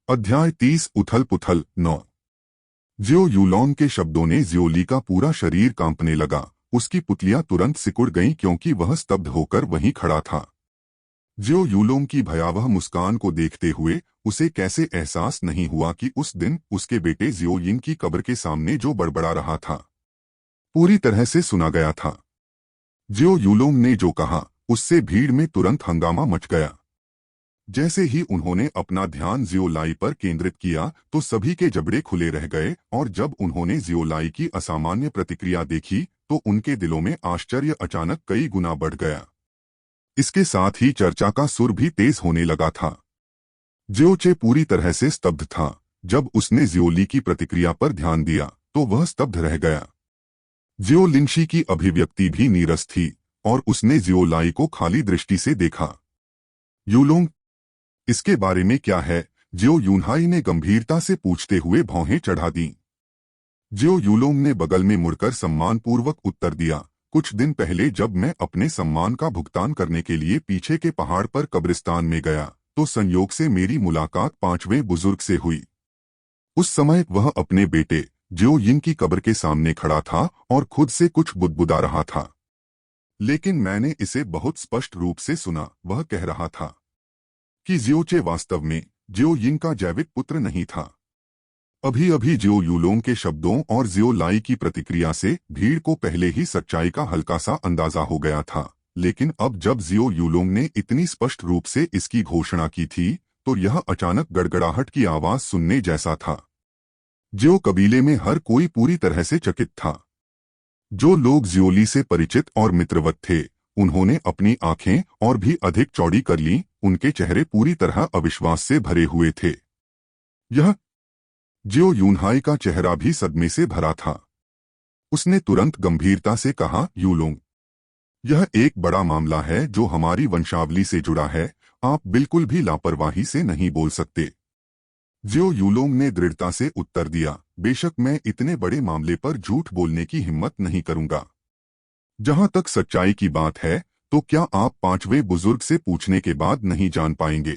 अध्याय 30 उथल पुथल 9। जियो यूलोंग के शब्दों ने जियोली का पूरा शरीर कांपने लगा। उसकी पुतलियां तुरंत सिकुड़ गईं क्योंकि वह स्तब्ध होकर वहीं खड़ा था। जियो यूलोंग की भयावह मुस्कान को देखते हुए उसे कैसे एहसास नहीं हुआ कि उस दिन उसके बेटे जियो यिंग की कब्र के सामने जो बड़बड़ा रहा था पूरी तरह से सुना गया था। जियो यूलोंग ने जो कहा उससे भीड़ में तुरंत हंगामा मच गया। जैसे ही उन्होंने अपना ध्यान जियोलाई पर केंद्रित किया तो सभी के जबड़े खुले रह गए और जब उन्होंने जियोलाई की असामान्य प्रतिक्रिया देखी तो उनके दिलों में आश्चर्य अचानक कई गुना बढ़ गया। इसके साथ ही चर्चा का सुर भी तेज होने लगा था। जियोचे पूरी तरह से स्तब्ध था। जब उसने जियोली की प्रतिक्रिया पर ध्यान दिया तो वह स्तब्ध रह गया। जियो लिंशी की अभिव्यक्ति भी नीरस थी और उसने जियोलाई को खाली दृष्टि से देखा। यूलोंग, इसके बारे में क्या है? जियो यूनहाई ने गंभीरता से पूछते हुए भौहें चढ़ा दी। जियो यूलोंग ने बगल में मुड़कर सम्मानपूर्वक उत्तर दिया, कुछ दिन पहले जब मैं अपने सम्मान का भुगतान करने के लिए पीछे के पहाड़ पर कब्रिस्तान में गया तो संयोग से मेरी मुलाकात 5वें बुजुर्ग से हुई। उस समय वह अपने बेटे जियो यिंग की कब्र के सामने खड़ा था और खुद से कुछ बुदबुदा रहा था। लेकिन मैंने इसे बहुत स्पष्ट रूप से सुना। वह कह रहा था कि जियोचे वास्तव में जियो यिंग का जैविक पुत्र नहीं था। अभी अभी जियो यूलोंग के शब्दों और जियोलाई की प्रतिक्रिया से भीड़ को पहले ही सच्चाई का हल्का सा अंदाजा हो गया था, लेकिन अब जब जियो यूलोंग ने इतनी स्पष्ट रूप से इसकी घोषणा की थी तो यह अचानक गड़गड़ाहट की आवाज सुनने जैसा था। जियो कबीले में हर कोई पूरी तरह से चकित था। जो लोग जियोली से परिचित और मित्रवत थे उन्होंने अपनी आंखें और भी अधिक चौड़ी कर लीं। उनके चेहरे पूरी तरह अविश्वास से भरे हुए थे। यह जियो यूनहाई का चेहरा भी सदमे से भरा था। उसने तुरंत गंभीरता से कहा, यूलोंग, यह एक बड़ा मामला है जो हमारी वंशावली से जुड़ा है। आप बिल्कुल भी लापरवाही से नहीं बोल सकते। जियो यूलोंग ने दृढ़ता से उत्तर दिया, बेशक मैं इतने बड़े मामले पर झूठ बोलने की हिम्मत नहीं करूंगा। जहां तक सच्चाई की बात है तो क्या आप 5वें बुजुर्ग से पूछने के बाद नहीं जान पाएंगे?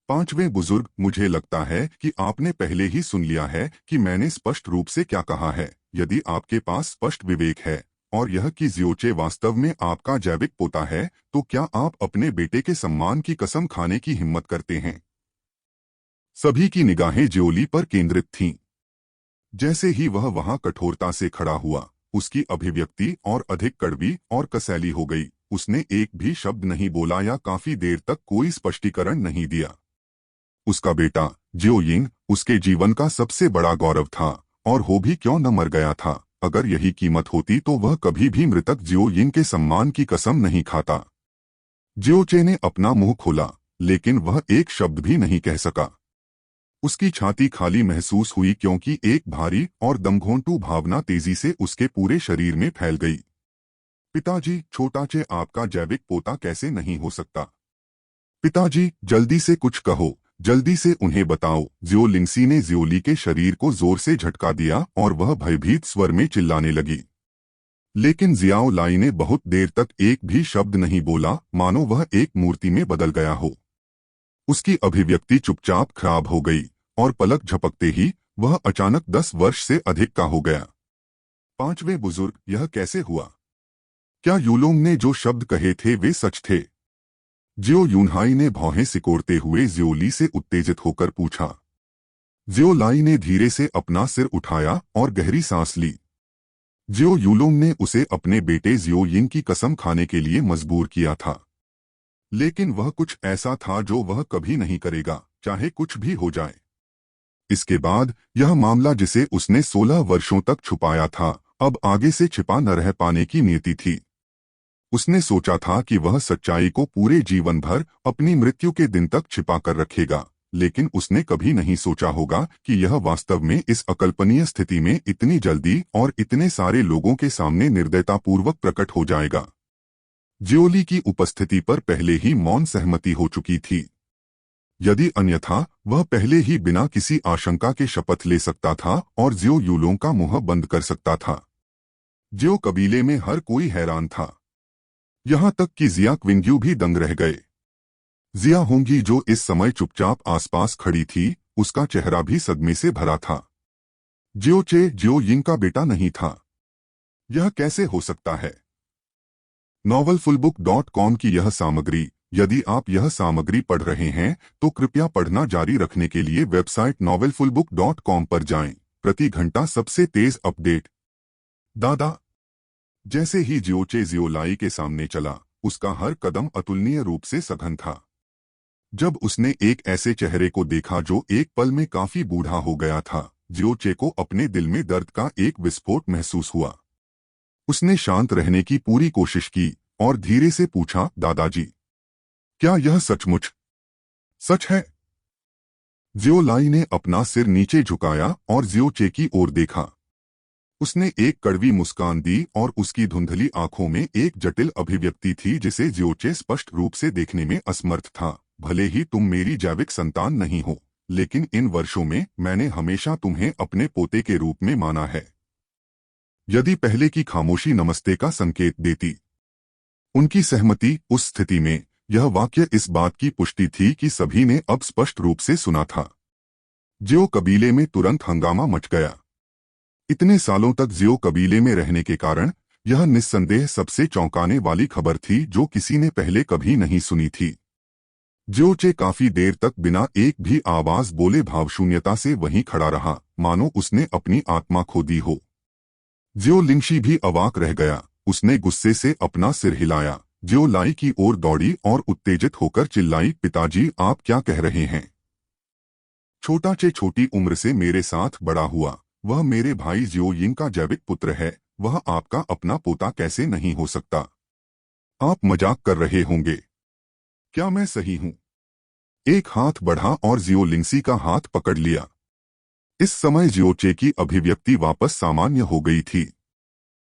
5वें बुजुर्ग, मुझे लगता है कि आपने पहले ही सुन लिया है कि मैंने स्पष्ट रूप से क्या कहा है। यदि आपके पास स्पष्ट विवेक है और यह कि जियोचे वास्तव में आपका जैविक पोता है तो क्या आप अपने बेटे के सम्मान की कसम खाने की हिम्मत करते हैं? सभी की निगाहें जियोली पर केंद्रित थीं। जैसे ही वह वहां कठोरता से खड़ा हुआ उसकी अभिव्यक्ति और अधिक कड़वी और कसैली हो गई। उसने एक भी शब्द नहीं बोला या काफी देर तक कोई स्पष्टीकरण नहीं दिया। उसका बेटा जियो यिंग उसके जीवन का सबसे बड़ा गौरव था और हो भी क्यों न मर गया था। अगर यही कीमत होती तो वह कभी भी मृतक जियो यिंग के सम्मान की कसम नहीं खाता। जियोचे ने अपना मुंह खोला लेकिन वह एक शब्द भी नहीं कह सका। उसकी छाती खाली महसूस हुई क्योंकि एक भारी और दमघोंटू भावना तेजी से उसके पूरे शरीर में फैल गई। पिताजी, छोटाचे आपका जैविक पोता कैसे नहीं हो सकता? पिताजी, जल्दी से कुछ कहो, जल्दी से उन्हें बताओ। जियो लिंगसी ने जियोली के शरीर को जोर से झटका दिया और वह भयभीत स्वर में चिल्लाने लगी। लेकिन जियाओ लाई ने बहुत देर तक एक भी शब्द नहीं बोला, मानो वह एक मूर्ति में बदल गया हो। उसकी अभिव्यक्ति चुपचाप खराब हो गई और पलक झपकते ही वह अचानक 10 वर्ष से अधिक का हो गया। 5वें बुजुर्ग, यह कैसे हुआ? क्या यूलोंग ने जो शब्द कहे थे वे सच थे? जियो यूनहाई ने भौहें सिकोड़ते हुए जियोली से उत्तेजित होकर पूछा। जियोलाई ने धीरे से अपना सिर उठाया और गहरी सांस ली। जियो यूलोंग ने उसे अपने बेटे जियो यिंग की कसम खाने के लिए मजबूर किया था, लेकिन वह कुछ ऐसा था जो वह कभी नहीं करेगा, चाहे कुछ भी हो जाए। इसके बाद यह मामला जिसे उसने 16 वर्षों तक छुपाया था अब आगे से छिपा न रह पाने की नीति थी। उसने सोचा था कि वह सच्चाई को पूरे जीवन भर अपनी मृत्यु के दिन तक छिपा कर रखेगा, लेकिन उसने कभी नहीं सोचा होगा कि यह वास्तव में इस अकल्पनीय स्थिति में इतनी जल्दी और इतने सारे लोगों के सामने निर्दयतापूर्वक प्रकट हो जाएगा। जियोली की उपस्थिति पर पहले ही मौन सहमति हो चुकी थी। यदि अन्यथा वह पहले ही बिना किसी आशंका के शपथ ले सकता था और जियो यूलोंग का मुंह बंद कर सकता था। जियो कबीले में हर कोई हैरान था, यहां तक कि जिया क्विंग्यू भी दंग रह गए। जिया होंगी, जो इस समय चुपचाप आसपास खड़ी थी, उसका चेहरा भी सदमे से भरा था। जियो चे जियो यिंग का बेटा नहीं था। यह कैसे हो सकता है? novelfullbook.com की यह सामग्री, यदि आप यह सामग्री पढ़ रहे हैं तो कृपया पढ़ना जारी रखने के लिए वेबसाइट novelfullbook.com पर जाएं। प्रति घंटा सबसे तेज अपडेट। दादा। जैसे ही जियोचे जियोलाई के सामने चला, उसका हर कदम अतुलनीय रूप से सघन था। जब उसने एक ऐसे चेहरे को देखा जो एक पल में काफी बूढ़ा हो गया था, जियोचे को अपने दिल में दर्द का एक विस्फोट महसूस हुआ। उसने शांत रहने की पूरी कोशिश की और धीरे से पूछा, दादाजी, क्या यह सचमुच सच है? जियोलाई ने अपना सिर नीचे झुकाया और जियोचे की ओर देखा। उसने एक कड़वी मुस्कान दी और उसकी धुंधली आंखों में एक जटिल अभिव्यक्ति थी जिसे जियोचे स्पष्ट रूप से देखने में असमर्थ था। भले ही तुम मेरी जैविक संतान नहीं हो, लेकिन इन वर्षों में मैंने हमेशा तुम्हें अपने पोते के रूप में माना है। यदि पहले की खामोशी नमस्ते का संकेत देती। उनकी सहमति। उस स्थिति में यह वाक्य इस बात की पुष्टि थी कि सभी ने अब स्पष्ट रूप से सुना था। जियो कबीले में तुरंत हंगामा मच गया। इतने सालों तक जियो कबीले में रहने के कारण यह निस्संदेह सबसे चौंकाने वाली खबर थी जो किसी ने पहले कभी नहीं सुनी थी। जियोचे काफी देर तक बिना एक भी आवाज बोले भावशून्यता से वहीं खड़ा रहा, मानो उसने अपनी आत्मा खो दी हो। जियो लिंगशी भी अवाक रह गया। उसने गुस्से से अपना सिर हिलाया, जियोलाई की ओर दौड़ी और उत्तेजित होकर चिल्लाई, पिताजी, आप क्या कह रहे हैं? छोटा चे छोटी उम्र से मेरे साथ बड़ा हुआ, वह मेरे भाई जियो यिंग का जैविक पुत्र है। वह आपका अपना पोता कैसे नहीं हो सकता? आप मजाक कर रहे होंगे। क्या मैं सही हूं? एक हाथ बढ़ा और जियो लिंगशी का हाथ पकड़ लिया। इस समय जियोचे की अभिव्यक्ति वापस सामान्य हो गई थी।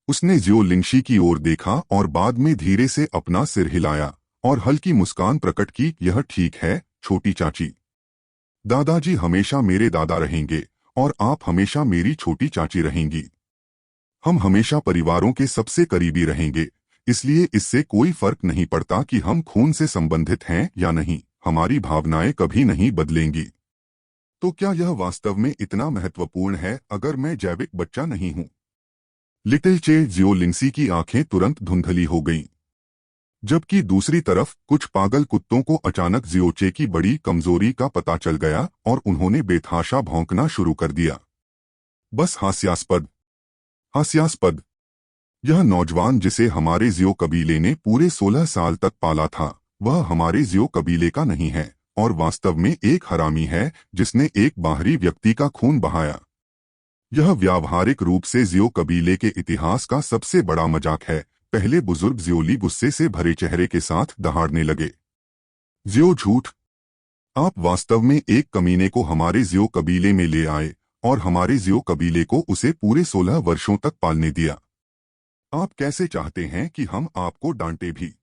उसने जियो लिंगशी की ओर देखा और बाद में धीरे से अपना सिर हिलाया और हल्की मुस्कान प्रकट की। यह ठीक है, छोटी चाची। दादाजी हमेशा मेरे दादा रहेंगे और आप हमेशा मेरी छोटी चाची रहेंगी। हम हमेशा परिवारों के सबसे करीबी रहेंगे, इसलिए इससे कोई फर्क नहीं पड़ता कि हम खून से संबंधित हैं या नहीं। हमारी भावनाएं कभी नहीं बदलेंगी। तो क्या यह वास्तव में इतना महत्वपूर्ण है अगर मैं जैविक बच्चा नहीं हूं? लिटिल चे जियो लिंगशी की आंखें तुरंत धुंधली हो गईं। जबकि दूसरी तरफ कुछ पागल कुत्तों को अचानक जियोचे की बड़ी कमजोरी का पता चल गया और उन्होंने बेतहाशा भौंकना शुरू कर दिया। बस हास्यास्पद, हास्यास्पद। यह नौजवान जिसे हमारे जियो कबीले ने पूरे 16 साल तक पाला था, वह हमारे जियो कबीले का नहीं है और वास्तव में एक हरामी है जिसने एक बाहरी व्यक्ति का खून बहाया। यह व्यावहारिक रूप से जियो कबीले के इतिहास का सबसे बड़ा मजाक है। पहले बुजुर्ग जियोली गुस्से से भरे चेहरे के साथ दहाड़ने लगे। जियो झूठ! आप वास्तव में एक कमीने को हमारे जियो कबीले में ले आए और हमारे जियो कबीले को उसे पूरे 16 वर्षों तक पालने दिया। आप कैसे चाहते हैं कि हम आपको डांटे भी?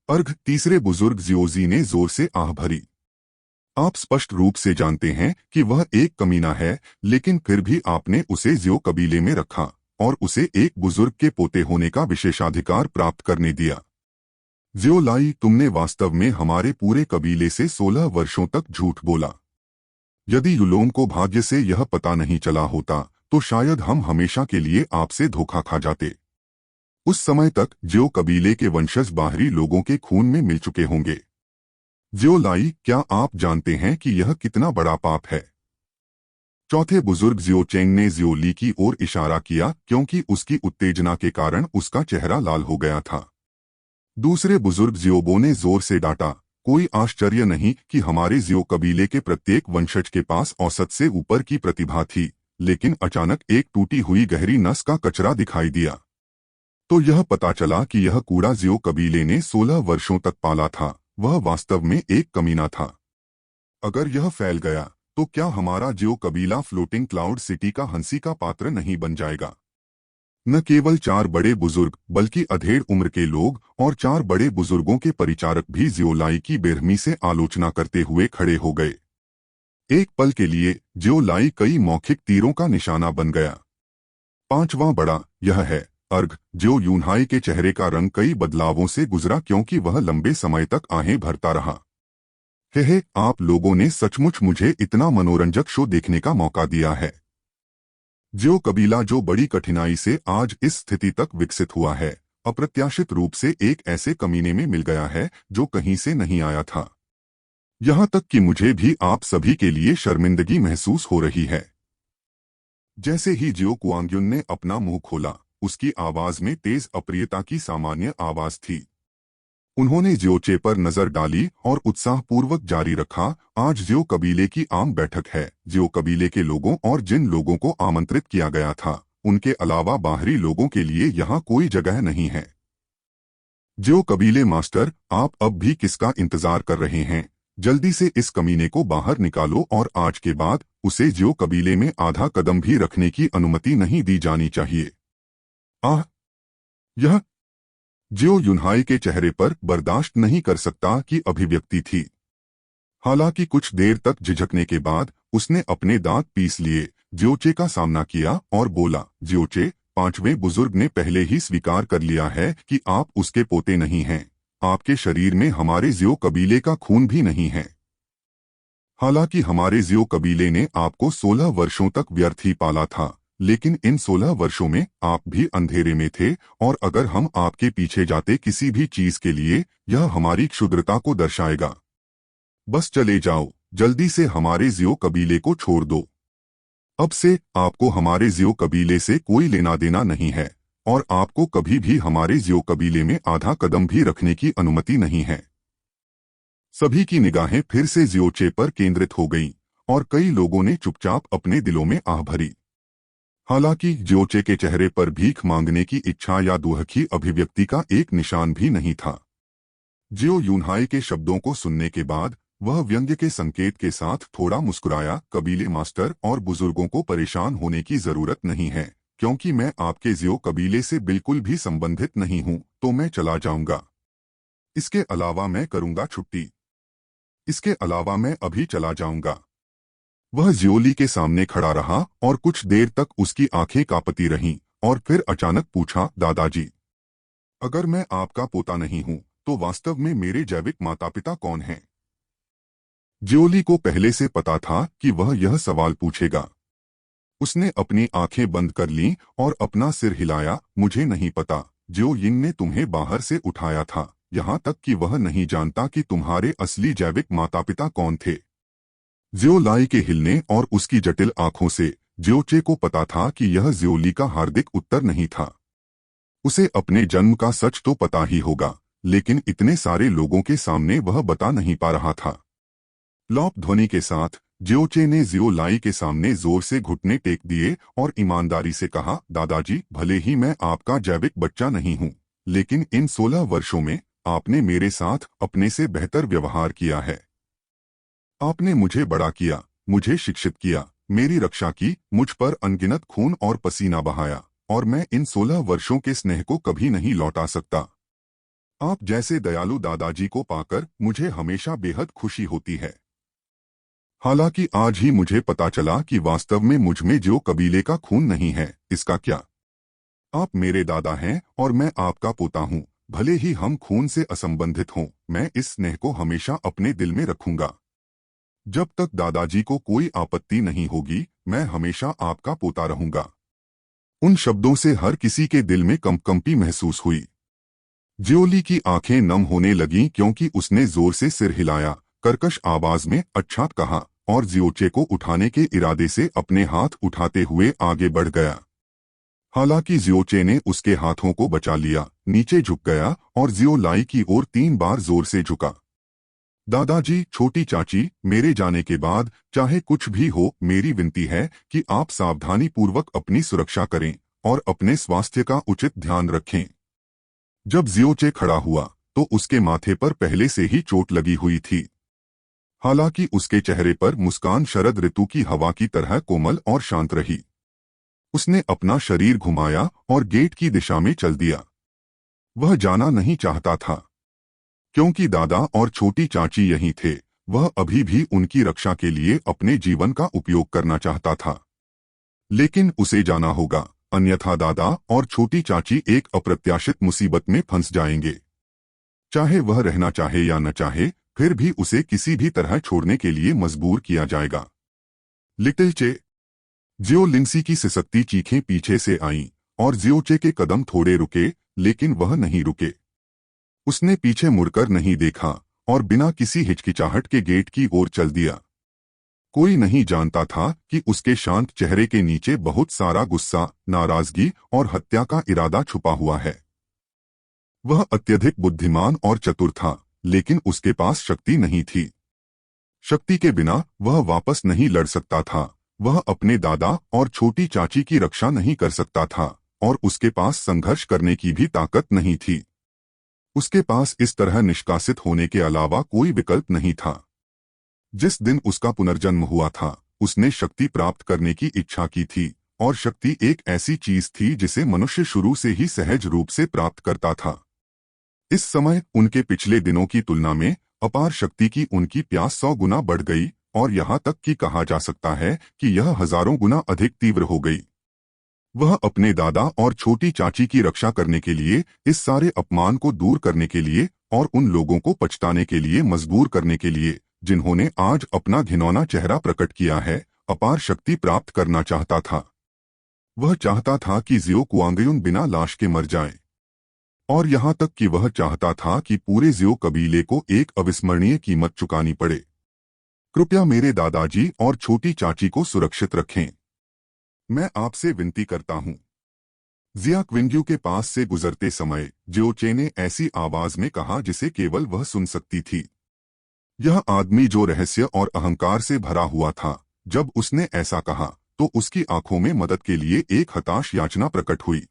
अर्घ! तीसरे बुजुर्ग जियोजी ने जोर से आह भरी। आप स्पष्ट रूप से जानते हैं कि वह एक कमीना है, लेकिन फिर भी आपने उसे जियो कबीले में रखा और उसे एक बुजुर्ग के पोते होने का विशेषाधिकार प्राप्त करने दिया। जियोलाई, तुमने वास्तव में हमारे पूरे कबीले से 16 वर्षों तक झूठ बोला। यदि युलोंग को भाग्य से यह पता नहीं चला होता तो शायद हम हमेशा के लिए आपसे धोखा खा जाते। उस समय तक जियो कबीले के वंशज बाहरी लोगों के खून में मिल चुके होंगे। जियोलाई, क्या आप जानते हैं कि यह कितना बड़ा पाप है? चौथे बुजुर्ग जियो चेंग ने जियोली की ओर इशारा किया क्योंकि उसकी उत्तेजना के कारण उसका चेहरा लाल हो गया था। दूसरे बुजुर्ग जियोबो ने जोर से डांटा, कोई आश्चर्य नहीं कि हमारे जियो कबीले के प्रत्येक वंशज के पास औसत से ऊपर की प्रतिभा थी, लेकिन अचानक एक टूटी हुई गहरी नस का कचरा दिखाई दिया। तो यह पता चला कि यह कूड़ा जियो कबीले ने 16 वर्षों तक पाला था, वह वास्तव में एक कमीना था। अगर यह फैल गया तो क्या हमारा जियो कबीला फ्लोटिंग क्लाउड सिटी का हंसी का पात्र नहीं बन जाएगा? न केवल 4 बड़े बुजुर्ग बल्कि अधेड़ उम्र के लोग और 4 बड़े बुजुर्गों के परिचारक भी जियोलाई की बेरहमी से आलोचना करते हुए खड़े हो गए। एक पल के लिए जियोलाई कई मौखिक तीरों का निशाना बन गया। 5वां बड़ा यह है। अर्घ! जियो यूनहाई के चेहरे का रंग कई बदलावों से गुजरा क्योंकि वह लंबे समय तक आहें भरता रहा। हे आप लोगों ने सचमुच मुझे इतना मनोरंजक शो देखने का मौका दिया है। ज्यो कबीला जो बड़ी कठिनाई से आज इस स्थिति तक विकसित हुआ है, अप्रत्याशित रूप से एक ऐसे कमीने में मिल गया है जो कहीं से नहीं आया था। यहाँ तक कि मुझे भी आप सभी के लिए शर्मिंदगी महसूस हो रही है। जैसे ही जियो कुआंग्युन ने अपना मुंह खोला, उसकी आवाज में तेज अप्रियता की सामान्य आवाज थी। उन्होंने जियोचे पर नजर डाली और उत्साहपूर्वक जारी रखा, आज जियो कबीले की आम बैठक है। जियो कबीले के लोगों और जिन लोगों को आमंत्रित किया गया था, उनके अलावा बाहरी लोगों के लिए यहाँ कोई जगह नहीं है। जियो कबीले मास्टर, आप अब भी किसका इंतजार कर रहे हैं? जल्दी से इस कमीने को बाहर निकालो और आज के बाद उसे जियो कबीले में आधा कदम भी रखने की अनुमति नहीं दी जानी चाहिए। आह! यह जियो युनहाई के चेहरे पर बर्दाश्त नहीं कर सकता कि अभिव्यक्ति थी। हालांकि कुछ देर तक झिझकने के बाद उसने अपने दांत पीस लिए, जियोचे का सामना किया और बोला, जियोचे, पांचवें बुजुर्ग ने पहले ही स्वीकार कर लिया है कि आप उसके पोते नहीं हैं। आपके शरीर में हमारे जियो कबीले का खून भी नहीं है। हालांकि हमारे जियो कबीले ने आपको 16 वर्षों तक व्यर्थ ही पाला था, लेकिन इन 16 वर्षों में आप भी अंधेरे में थे, और अगर हम आपके पीछे जाते किसी भी चीज के लिए, यह हमारी क्षुद्रता को दर्शाएगा। बस चले जाओ, जल्दी से हमारे जियो कबीले को छोड़ दो। अब से आपको हमारे जियो कबीले से कोई लेना देना नहीं है, और आपको कभी भी हमारे जियो कबीले में आधा कदम भी रखने की अनुमति नहीं है। सभी की निगाहें फिर से जियोचे पर केंद्रित हो गईं, और कई लोगों ने चुपचाप अपने दिलों में आह भरी। हालांकि जियोचे के चेहरे पर भीख मांगने की इच्छा या दुहखी अभिव्यक्ति का एक निशान भी नहीं था। जियो यूनहाई के शब्दों को सुनने के बाद वह व्यंग्य के संकेत के साथ थोड़ा मुस्कुराया, कबीले मास्टर और बुजुर्गों को परेशान होने की जरूरत नहीं है, क्योंकि मैं आपके जियो कबीले से बिल्कुल भी संबंधित नहीं हूं, तो मैं चला जाऊंगा। इसके अलावा मैं करूंगा छुट्टी। इसके अलावा मैं अभी चला जाऊंगा। वह जियोली के सामने खड़ा रहा और कुछ देर तक उसकी आंखें कांपती रहीं, और फिर अचानक पूछा, दादाजी, अगर मैं आपका पोता नहीं हूं, तो वास्तव में मेरे जैविक माता पिता कौन हैं? जियोली को पहले से पता था कि वह यह सवाल पूछेगा। उसने अपनी आंखें बंद कर लीं और अपना सिर हिलाया, मुझे नहीं पता। जियो यिंग ने तुम्हें बाहर से उठाया था, यहाँ तक कि वह नहीं जानता कि तुम्हारे असली जैविक माता पिता कौन थे। जियो लाई के हिलने और उसकी जटिल आंखों से जियोचे को पता था कि यह जियोली का हार्दिक उत्तर नहीं था। उसे अपने जन्म का सच तो पता ही होगा, लेकिन इतने सारे लोगों के सामने वह बता नहीं पा रहा था। लौप ध्वनि के साथ जियोचे ने जियो लाई के सामने जोर से घुटने टेक दिए और ईमानदारी से कहा, दादाजी, भले ही मैं आपका जैविक बच्चा नहीं हूं, लेकिन इन 16 वर्षों में आपने मेरे साथ अपने से बेहतर व्यवहार किया है। आपने मुझे बड़ा किया, मुझे शिक्षित किया, मेरी रक्षा की, मुझ पर अनगिनत खून और पसीना बहाया, और मैं इन 16 वर्षों के स्नेह को कभी नहीं लौटा सकता। आप जैसे दयालु दादाजी को पाकर मुझे हमेशा बेहद खुशी होती है। हालांकि आज ही मुझे पता चला कि वास्तव में मुझ में जियो कबीले का खून नहीं है। इसका क्या? आप मेरे दादा हैं और मैं आपका पोता हूं। भले ही हम खून से असंबंधित हों, मैं इस स्नेह को हमेशा अपने दिल में रखूंगा। जब तक दादाजी को कोई आपत्ति नहीं होगी, मैं हमेशा आपका पोता रहूंगा। उन शब्दों से हर किसी के दिल में कंपकंपी महसूस हुई। जियोली की आंखें नम होने लगीं क्योंकि उसने जोर से सिर हिलाया, कर्कश आवाज में अच्छा कहा, और जियोचे को उठाने के इरादे से अपने हाथ उठाते हुए आगे बढ़ गया। हालांकि जियोचे ने उसके हाथों को बचा लिया, नीचे झुक गया और जियो लाई की ओर 3 बार जोर से झुका। दादाजी, छोटी चाची, मेरे जाने के बाद चाहे कुछ भी हो, मेरी विनती है कि आप सावधानी पूर्वक अपनी सुरक्षा करें और अपने स्वास्थ्य का उचित ध्यान रखें। जब जियोचे खड़ा हुआ तो उसके माथे पर पहले से ही चोट लगी हुई थी। हालांकि उसके चेहरे पर मुस्कान शरद ऋतु की हवा की तरह कोमल और शांत रही। उसने अपना शरीर घुमाया और गेट की दिशा में चल दिया। वह जाना नहीं चाहता था, क्योंकि दादा और छोटी चाची यहीं थे। वह अभी भी उनकी रक्षा के लिए अपने जीवन का उपयोग करना चाहता था, लेकिन उसे जाना होगा, अन्यथा दादा और छोटी चाची एक अप्रत्याशित मुसीबत में फंस जाएंगे। चाहे वह रहना चाहे या न चाहे, फिर भी उसे किसी भी तरह छोड़ने के लिए मजबूर किया जाएगा। लिटिल चे। जियो लिंसी की सिसकती चीखें पीछे से आईं और जियोचे के कदम थोड़े रुके, लेकिन वह नहीं रुके। उसने पीछे मुड़कर नहीं देखा और बिना किसी हिचकिचाहट के गेट की ओर चल दिया। कोई नहीं जानता था कि उसके शांत चेहरे के नीचे बहुत सारा गुस्सा, नाराजगी और हत्या का इरादा छुपा हुआ है। वह अत्यधिक बुद्धिमान और चतुर था, लेकिन उसके पास शक्ति नहीं थी। शक्ति के बिना वह वापस नहीं लड़ सकता था। वह अपने दादा और छोटी चाची की रक्षा नहीं कर सकता था और उसके पास संघर्ष करने की भी ताकत नहीं थी। उसके पास इस तरह निष्कासित होने के अलावा कोई विकल्प नहीं था। जिस दिन उसका पुनर्जन्म हुआ था, उसने शक्ति प्राप्त करने की इच्छा की थी और शक्ति एक ऐसी चीज थी जिसे मनुष्य शुरू से ही सहज रूप से प्राप्त करता था। इस समय उनके पिछले दिनों की तुलना में अपार शक्ति की उनकी प्यास 100 गुना बढ़ गई और यहाँ तक कि कहा जा सकता है कि यह हजारों गुना अधिक तीव्र हो गई। वह अपने दादा और छोटी चाची की रक्षा करने के लिए, इस सारे अपमान को दूर करने के लिए और उन लोगों को पछताने के लिए मजबूर करने के लिए जिन्होंने आज अपना घिनौना चेहरा प्रकट किया है, अपार शक्ति प्राप्त करना चाहता था। वह चाहता था कि जियो कुआंगयुन बिना लाश के मर जाए और यहाँ तक कि वह चाहता था कि पूरे जियो कबीले को एक अविस्मरणीय कीमत चुकानी पड़े। कृपया मेरे दादाजी और छोटी चाची को सुरक्षित रखें। मैं आपसे विनती करता हूँ। जिया क्विंग्यू के पास से गुजरते समय जियोचे ने ऐसी आवाज में कहा जिसे केवल वह सुन सकती थी। यह आदमी जो रहस्य और अहंकार से भरा हुआ था, जब उसने ऐसा कहा तो उसकी आंखों में मदद के लिए एक हताश याचना प्रकट हुई।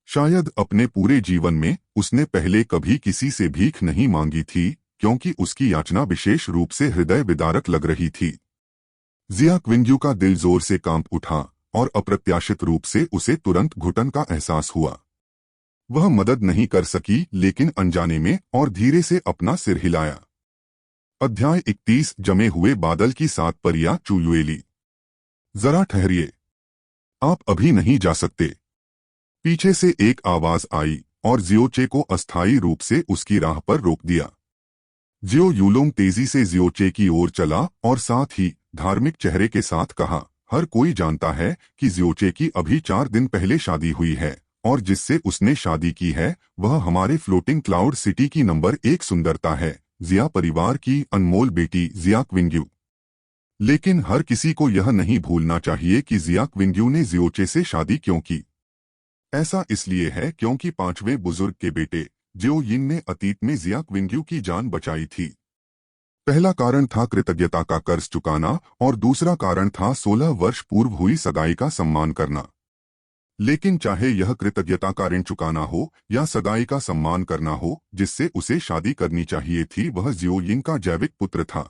शायद अपने पूरे जीवन में उसने पहले कभी किसी से भीख नहीं मांगी थी, क्योंकि उसकी याचना विशेष रूप से हृदय विदारक लग रही थी। जिया क्विंग्यू का दिल जोर से कांप उठा और अप्रत्याशित रूप से उसे तुरंत घुटन का एहसास हुआ। वह मदद नहीं कर सकी, लेकिन अनजाने में और धीरे से अपना सिर हिलाया। अध्याय 31। जमे हुए बादल की 7 परियां चुयुएली। जरा ठहरिए, आप अभी नहीं जा सकते। पीछे से एक आवाज आई और जियोचे को अस्थायी रूप से उसकी राह पर रोक दिया। जियो यूलोंग तेजी से जियोचे की ओर चला और साथ ही धार्मिक चेहरे के साथ कहा, हर कोई जानता है कि जियोचे की अभी 4 दिन पहले शादी हुई है और जिससे उसने शादी की है वह हमारे फ्लोटिंग क्लाउड सिटी की नंबर 1 सुंदरता है, जिया परिवार की अनमोल बेटी जिया क्विंग्यू। लेकिन हर किसी को यह नहीं भूलना चाहिए कि जिया क्विंग्यू ने जियोचे से शादी क्यों की। ऐसा इसलिए है क्योंकि 5वें बुजुर्ग के बेटे जियो यिन ने अतीत में जिया क्विंग्यू की जान बचाई थी। पहला कारण था कृतज्ञता का कर्ज चुकाना और दूसरा कारण था 16 वर्ष पूर्व हुई सगाई का सम्मान करना। लेकिन चाहे यह कृतज्ञता का ऋण चुकाना हो या सगाई का सम्मान करना हो जिससे उसे शादी करनी चाहिए थी, वह जियो यिन का जैविक पुत्र था।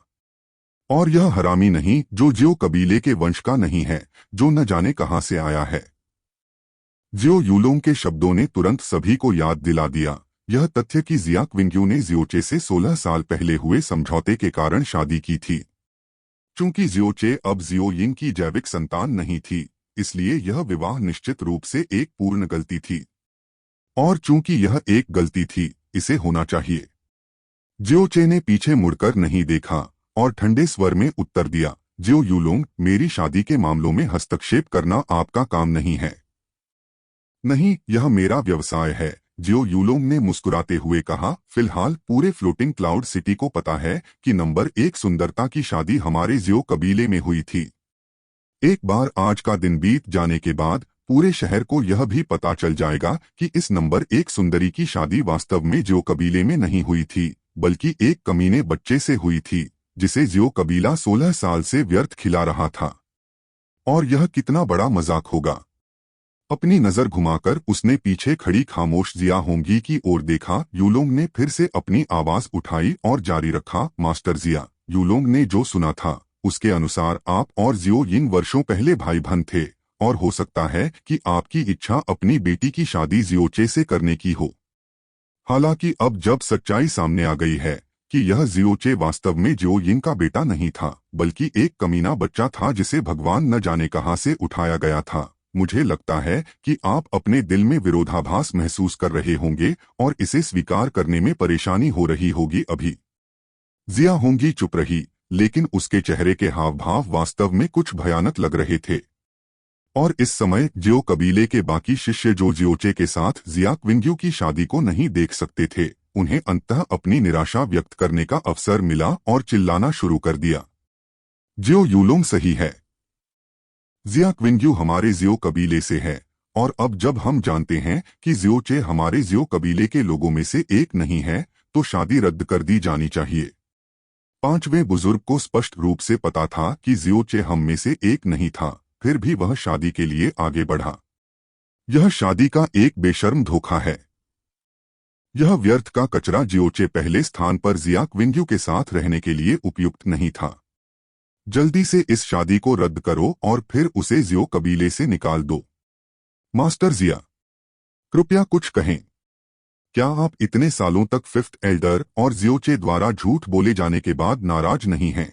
और यह हरामी नहीं जो जियो कबीले के वंश का नहीं है, जो न जाने कहां से आया है। जियो यूलोंग के शब्दों ने तुरंत सभी को याद दिला दिया यह तथ्य कि जिया क्विंग्यू ने जियोचे से 16 साल पहले हुए समझौते के कारण शादी की थी। चूंकि जियोचे अब जियो यिन की जैविक संतान नहीं थी, इसलिए यह विवाह निश्चित रूप से एक पूर्ण गलती थी। और चूंकि यह एक गलती थी, इसे होना चाहिए। जियोचे ने पीछे मुड़कर नहीं देखा और ठंडे स्वर में उत्तर दिया, जियो यूलोंग, मेरी शादी के मामलों में हस्तक्षेप करना आपका काम नहीं है। नहीं, यह मेरा व्यवसाय है, जियो यूलोंग ने मुस्कुराते हुए कहा। फिलहाल पूरे फ्लोटिंग क्लाउड सिटी को पता है कि नंबर 1 सुंदरता की शादी हमारे जियो कबीले में हुई थी। एक बार आज का दिन बीत जाने के बाद पूरे शहर को यह भी पता चल जाएगा कि इस नंबर 1 सुंदरी की शादी वास्तव में जियो कबीले में नहीं हुई थी, बल्कि एक कमीने बच्चे से हुई थी जिसे जियो कबीला 16 साल से व्यर्थ खिला रहा था। और यह कितना बड़ा मजाक होगा। अपनी नजर घुमाकर उसने पीछे खड़ी खामोश जिया होंगी की ओर देखा। यूलोंग ने फिर से अपनी आवाज उठाई और जारी रखा, मास्टर जिया। यूलोंग ने जो सुना था उसके अनुसार आप और जियो यिन वर्षों पहले भाई बहन थे और हो सकता है कि आपकी इच्छा अपनी बेटी की शादी जियोचे से करने की हो। हालांकि अब जब सच्चाई सामने आ गई है कि यह जियोचे वास्तव में जियो यिन का बेटा नहीं था, बल्कि एक कमीना बच्चा था जिसे भगवान न जाने कहां से उठाया गया था, मुझे लगता है कि आप अपने दिल में विरोधाभास महसूस कर रहे होंगे और इसे स्वीकार करने में परेशानी हो रही होगी। अभी जिया होंगी चुप रही, लेकिन उसके चेहरे के हाव भाव वास्तव में कुछ भयानक लग रहे थे। और इस समय जियो कबीले के बाकी शिष्य जो जियोचे के साथ जिया क्विंग्यू की शादी को नहीं देख सकते थे, उन्हें अंततः अपनी निराशा व्यक्त करने का अवसर मिला और चिल्लाना शुरू कर दिया, जियो यूलोंग सही है। जिया क्विंग्यू हमारे जियो कबीले से है, और अब जब हम जानते हैं कि जियोचे हमारे जियो कबीले के लोगों में से एक नहीं है, तो शादी रद्द कर दी जानी चाहिए। पांचवें बुजुर्ग को स्पष्ट रूप से पता था कि जियोचे हम में से एक नहीं था, फिर भी वह शादी के लिए आगे बढ़ा। यह शादी का एक बेशर्म धोखा है। यह व्यर्थ का कचरा जियोचे पहले स्थान पर जिया क्विंग्यू के साथ रहने के लिए उपयुक्त नहीं था। जल्दी से इस शादी को रद्द करो और फिर उसे जियो कबीले से निकाल दो। मास्टर जिया, कृपया कुछ कहें। क्या आप इतने सालों तक फिफ्थ एल्डर और जियोचे द्वारा झूठ बोले जाने के बाद नाराज नहीं हैं?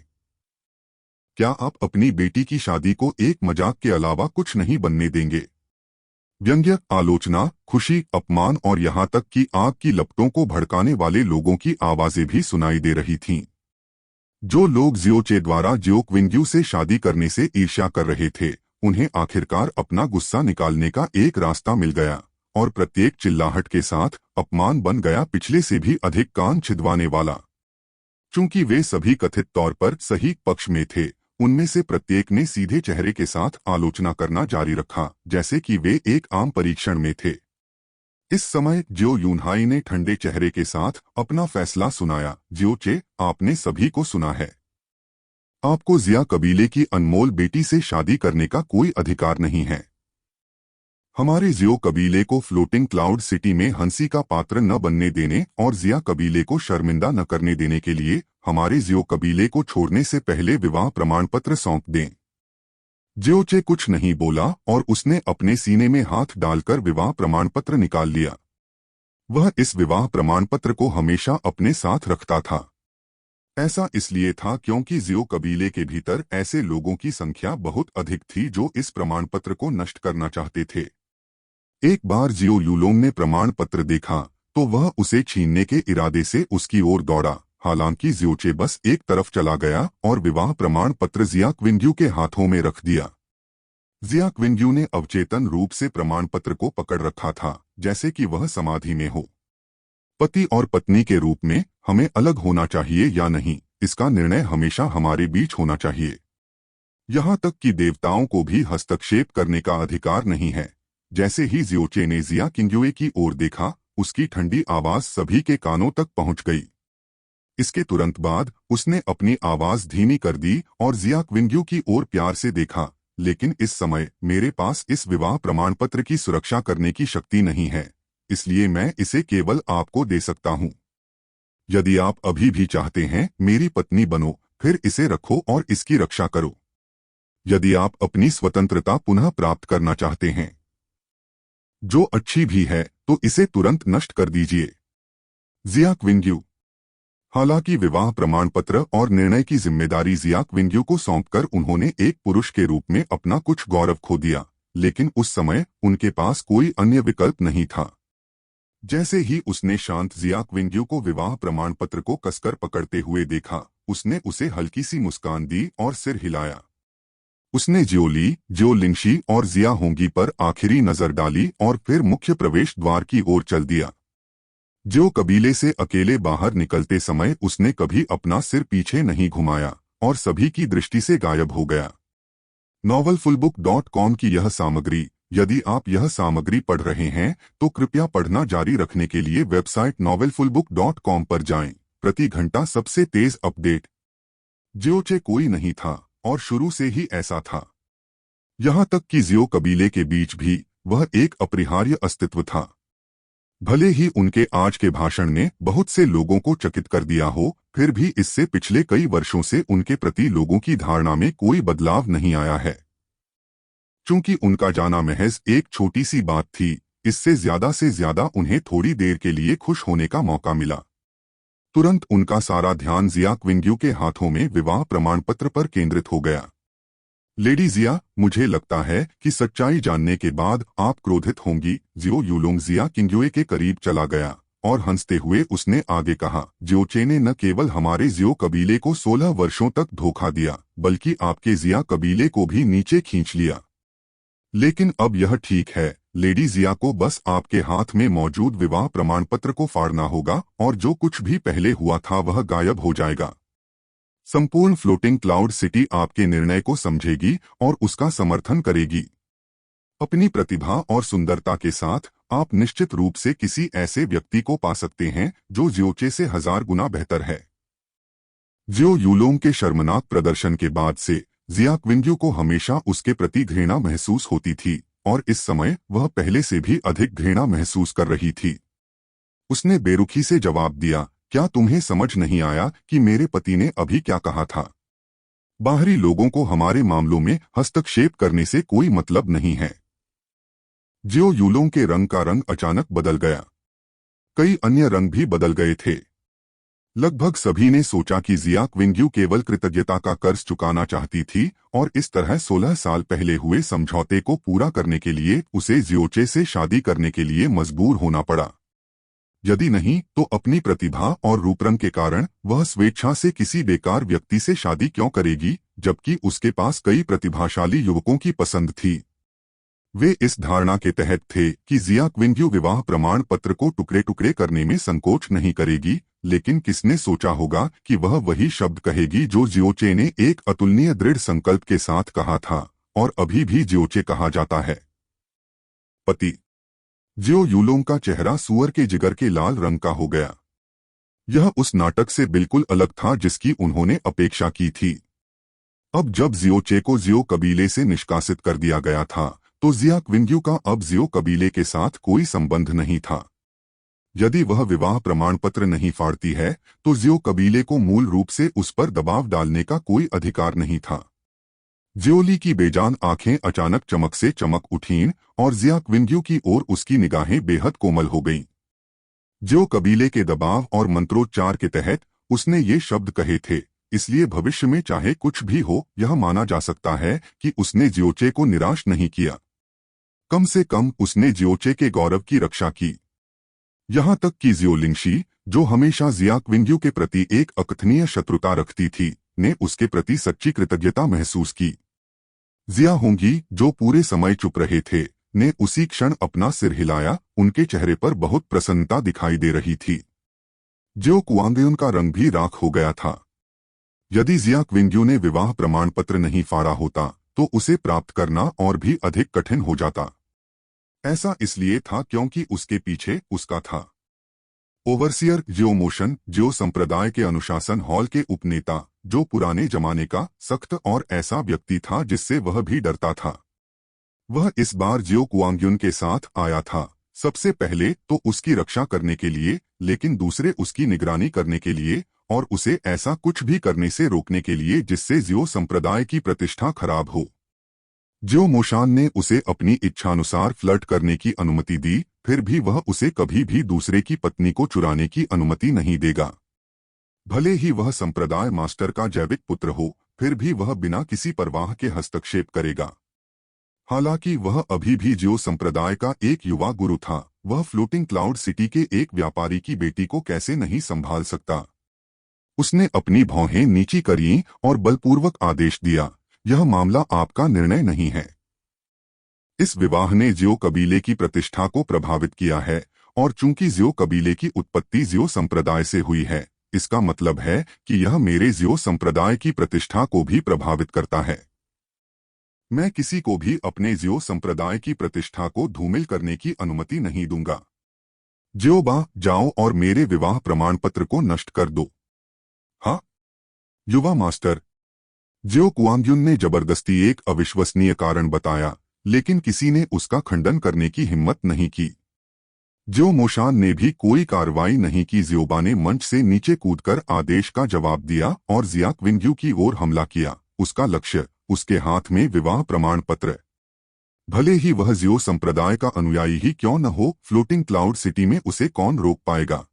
क्या आप अपनी बेटी की शादी को एक मजाक के अलावा कुछ नहीं बनने देंगे? व्यंग्य, आलोचना, खुशी, अपमान और यहां तक कि आग की लपटों को भड़काने वाले लोगों की आवाजें भी सुनाई दे रही थीं। जो लोग जियोचे द्वारा जियो क्विंग्यू से शादी करने से ईर्ष्या कर रहे थे, उन्हें आखिरकार अपना गुस्सा निकालने का एक रास्ता मिल गया, और प्रत्येक चिल्लाहट के साथ अपमान बन गया पिछले से भी अधिक कान छिदवाने वाला। चूंकि वे सभी कथित तौर पर सही पक्ष में थे, उनमें से प्रत्येक ने सीधे चेहरे के साथ आलोचना करना जारी रखा, जैसे कि वे एक आम परीक्षण में थे। इस समय जियो यूनहाई ने ठंडे चेहरे के साथ अपना फैसला सुनाया, जियोचे, आपने सभी को सुना है। आपको जिया कबीले की अनमोल बेटी से शादी करने का कोई अधिकार नहीं है। हमारे जियो कबीले को फ्लोटिंग क्लाउड सिटी में हंसी का पात्र न बनने देने और जिया कबीले को शर्मिंदा न करने देने के लिए हमारे जियो कबीले को छोड़ने से पहले विवाह प्रमाण पत्र सौंप दें। जियोचे कुछ नहीं बोला और उसने अपने सीने में हाथ डालकर विवाह प्रमाण पत्र निकाल लिया। वह इस विवाह प्रमाण पत्र को हमेशा अपने साथ रखता था। ऐसा इसलिए था क्योंकि जियो कबीले के भीतर ऐसे लोगों की संख्या बहुत अधिक थी जो इस प्रमाण पत्र को नष्ट करना चाहते थे। एक बार जियो यूलोंग ने प्रमाण पत्र देखा तो वह उसे छीनने के इरादे से उसकी ओर दौड़ा। हालांकि जियोचे बस एक तरफ चला गया और विवाह प्रमाण पत्र जिया क्विंग्यू के हाथों में रख दिया। जिया क्विंग्यू ने अवचेतन रूप से प्रमाण पत्र को पकड़ रखा था, जैसे कि वह समाधि में हो। पति और पत्नी के रूप में हमें अलग होना चाहिए या नहीं, इसका निर्णय हमेशा हमारे बीच होना चाहिए। यहाँ तक कि देवताओं को भी हस्तक्षेप करने का अधिकार नहीं है। जैसे ही जियोचे ने जिया क्विंग्यू की ओर देखा, उसकी ठंडी आवाज सभी के कानों तक पहुंच गई। इसके तुरंत बाद उसने अपनी आवाज धीमी कर दी और जिया क्विंग्यू की ओर प्यार से देखा, लेकिन इस समय मेरे पास इस विवाह प्रमाण पत्र की सुरक्षा करने की शक्ति नहीं है, इसलिए मैं इसे केवल आपको दे सकता हूं। यदि आप अभी भी चाहते हैं मेरी पत्नी बनो, फिर इसे रखो और इसकी रक्षा करो। यदि आप अपनी स्वतंत्रता पुनः प्राप्त करना चाहते हैं, जो अच्छी भी है, तो इसे तुरंत नष्ट कर दीजिए। जिया क्विंग्यू। हालांकि विवाह प्रमाण पत्र और निर्णय की जिम्मेदारी जिया क्विंग्यू को सौंपकर उन्होंने एक पुरुष के रूप में अपना कुछ गौरव खो दिया, लेकिन उस समय उनके पास कोई अन्य विकल्प नहीं था। जैसे ही उसने शांत जिया क्विंग्यू को विवाह प्रमाण पत्र को कसकर पकड़ते हुए देखा, उसने उसे हल्की सी मुस्कान दी और सिर हिलाया। उसने जियोली, जियो लिंगशी और जिया होंगी पर आखिरी नजर डाली और फिर मुख्य प्रवेश द्वार की ओर चल दिया। जियो कबीले से अकेले बाहर निकलते समय उसने कभी अपना सिर पीछे नहीं घुमाया और सभी की दृष्टि से गायब हो गया। novelfullbook.com की यह सामग्री, यदि आप यह सामग्री पढ़ रहे हैं तो कृपया पढ़ना जारी रखने के लिए वेबसाइट novelfullbook.com पर जाएं। प्रति घंटा सबसे तेज अपडेट। जियोचे कोई नहीं था और शुरू से ही ऐसा था। यहां तक कि जियो कबीले के बीच भी वह एक अपरिहार्य अस्तित्व था। भले ही उनके आज के भाषण ने बहुत से लोगों को चकित कर दिया हो, फिर भी इससे पिछले कई वर्षों से उनके प्रति लोगों की धारणा में कोई बदलाव नहीं आया है। चूंकि उनका जाना महज एक छोटी सी बात थी, इससे से ज्यादा उन्हें थोड़ी देर के लिए खुश होने का मौका मिला। तुरंत उनका सारा ध्यान जिया क्विंग्यू के हाथों में विवाह प्रमाण पत्र पर केंद्रित हो गया। लेडी जिया, मुझे लगता है कि सच्चाई जानने के बाद आप क्रोधित होंगी। जियो यूलोंग जिया क्विंग्यू के करीब चला गया और हंसते हुए उसने आगे कहा, जियोचे ने न केवल हमारे जियो कबीले को 16 वर्षों तक धोखा दिया, बल्कि आपके जिया कबीले को भी नीचे खींच लिया। लेकिन अब यह ठीक है, लेडी जिया को बस आपके हाथ में मौजूद विवाह प्रमाण पत्र को फाड़ना होगा और जो कुछ भी पहले हुआ था वह गायब हो जाएगा। संपूर्ण फ्लोटिंग क्लाउड सिटी आपके निर्णय को समझेगी और उसका समर्थन करेगी। अपनी प्रतिभा और सुंदरता के साथ आप निश्चित रूप से किसी ऐसे व्यक्ति को पा सकते हैं जो जियोचे से 1000 गुना बेहतर है। जियो यूलोंग के शर्मनाक प्रदर्शन के बाद से जिया क्विंग्यू को हमेशा उसके प्रति घृणा महसूस होती थी और इस समय वह पहले से भी अधिक घृणा महसूस कर रही थी। उसने बेरुखी से जवाब दिया, क्या तुम्हें समझ नहीं आया कि मेरे पति ने अभी क्या कहा था? बाहरी लोगों को हमारे मामलों में हस्तक्षेप करने से कोई मतलब नहीं है। जियो यूलोंग के रंग का रंग अचानक बदल गया। कई अन्य रंग भी बदल गए थे। लगभग सभी ने सोचा कि जिया क्विंग्यू केवल कृतज्ञता का कर्ज चुकाना चाहती थी और इस तरह 16 साल पहले हुए समझौते को पूरा करने के लिए उसे जियोचे से शादी करने के लिए मजबूर होना पड़ा। यदि नहीं तो अपनी प्रतिभा और रूपरंग के कारण वह स्वेच्छा से किसी बेकार व्यक्ति से शादी क्यों करेगी, जबकि उसके पास कई प्रतिभाशाली युवकों की पसंद थी। वे इस धारणा के तहत थे कि जिया क्विंग्यू विवाह प्रमाण पत्र को टुकड़े टुकड़े करने में संकोच नहीं करेगी, लेकिन किसने सोचा होगा कि वह वही शब्द कहेगी जो जियोचे ने एक अतुलनीय दृढ़ संकल्प के साथ कहा था और अभी भी जियोचे कहा जाता है। पति। जियो यूलोंग का चेहरा सूअर के जिगर के लाल रंग का हो गया। यह उस नाटक से बिल्कुल अलग था जिसकी उन्होंने अपेक्षा की थी। अब जब जियोचे को जियो कबीले से निष्कासित कर दिया गया था तो जिया क्विंग्यू का अब जियो कबीले के साथ कोई संबंध नहीं था। यदि वह विवाह प्रमाण पत्र नहीं फाड़ती है तो जियो कबीले को मूल रूप से उस पर दबाव डालने का कोई अधिकार नहीं था। जियोली की बेजान आंखें अचानक चमक से चमक उठीं और जिया क्विंग्यू की ओर उसकी निगाहें बेहद कोमल हो गईं। जियो कबीले के दबाव और मंत्रोच्चार के तहत उसने ये शब्द कहे थे, इसलिए भविष्य में चाहे कुछ भी हो यह माना जा सकता है कि उसने जियोचे को निराश नहीं किया। कम से कम उसने जियोचे के गौरव की रक्षा की। यहाँ तक कि जियो लिंगशी, जो हमेशा जिया क्विंग्यू के प्रति एक अकथनीय शत्रुता रखती थी, ने उसके प्रति सच्ची कृतज्ञता महसूस की। जिया होंगी, जो पूरे समय चुप रहे थे, ने उसी क्षण अपना सिर हिलाया। उनके चेहरे पर बहुत प्रसन्नता दिखाई दे रही थी। जियो कुआंगयुन का रंग भी राख हो गया था। यदि जिया क्विंग्यू ने विवाह प्रमाण पत्र नहीं फाड़ा होता तो उसे प्राप्त करना और भी अधिक कठिन हो जाता। ऐसा इसलिए था क्योंकि उसके पीछे उसका था। ओवरसियर जियो मोशन, जियो संप्रदाय के अनुशासन हॉल के उपनेता, जो पुराने जमाने का सख्त और ऐसा व्यक्ति था जिससे वह भी डरता था। वह इस बार जियो कुआंगयुन के साथ आया था, सबसे पहले तो उसकी रक्षा करने के लिए, लेकिन दूसरे उसकी निगरानी करने के लिए और उसे ऐसा कुछ भी करने से रोकने के लिए जिससे जियो संप्रदाय की प्रतिष्ठा खराब हो। जियो मोशान ने उसे अपनी इच्छानुसार फ्लर्ट करने की अनुमति दी, फिर भी वह उसे कभी भी दूसरे की पत्नी को चुराने की अनुमति नहीं देगा। भले ही वह संप्रदाय मास्टर का जैविक पुत्र हो, फिर भी वह बिना किसी परवाह के हस्तक्षेप करेगा। हालांकि वह अभी भी जियो संप्रदाय का एक युवा गुरु था, वह फ्लोटिंग क्लाउड सिटी के एक व्यापारी की बेटी को कैसे नहीं संभाल सकता। उसने अपनी भौहें नीची करीं और बलपूर्वक आदेश दिया, यह मामला आपका निर्णय नहीं है। इस विवाह ने जियो कबीले की प्रतिष्ठा को प्रभावित किया है और चूंकि जियो कबीले की उत्पत्ति जियो संप्रदाय से हुई है, इसका मतलब है कि यह मेरे जियो संप्रदाय की प्रतिष्ठा को भी प्रभावित करता है। मैं किसी को भी अपने जियो संप्रदाय की प्रतिष्ठा को धूमिल करने की अनुमति नहीं दूंगा। जियो बा, जाओ और मेरे विवाह प्रमाण पत्र को नष्ट कर दो। हाँ, युवा मास्टर, जियो कुआंगयुन ने जबरदस्ती एक अविश्वसनीय कारण बताया, लेकिन किसी ने उसका खंडन करने की हिम्मत नहीं की। जियो मोशान ने भी कोई कार्रवाई नहीं की। जियोबा ने मंच से नीचे कूदकर आदेश का जवाब दिया और जिया क्विंग्यू की ओर हमला किया। उसका लक्ष्य, उसके हाथ में विवाह प्रमाण पत्र। भले ही वह जियो संप्रदाय का अनुयायी ही क्यों न हो, फ्लोटिंग क्लाउड सिटी में उसे कौन रोक पाएगा।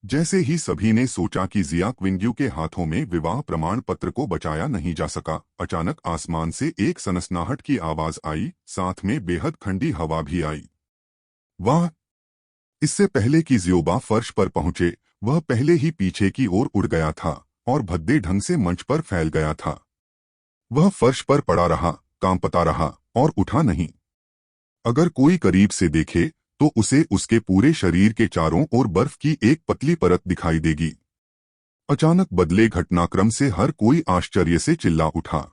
जैसे ही सभी ने सोचा कि जिया क्विंग्यू के हाथों में विवाह प्रमाण पत्र को बचाया नहीं जा सका, अचानक आसमान से एक सनसनाहट की आवाज आई, साथ में बेहद ठंडी हवा भी आई। वाह! इससे पहले कि ज़ियोबा फर्श पर पहुंचे, वह पहले ही पीछे की ओर उड़ गया था और भद्दे ढंग से मंच पर फैल गया था। वह फर्श पर पड़ा रहा, कांपता रहा और उठा नहीं। अगर कोई करीब से देखे तो उसे उसके पूरे शरीर के चारों ओर बर्फ की एक पतली परत दिखाई देगी। अचानक बदले घटनाक्रम से हर कोई आश्चर्य से चिल्ला उठा।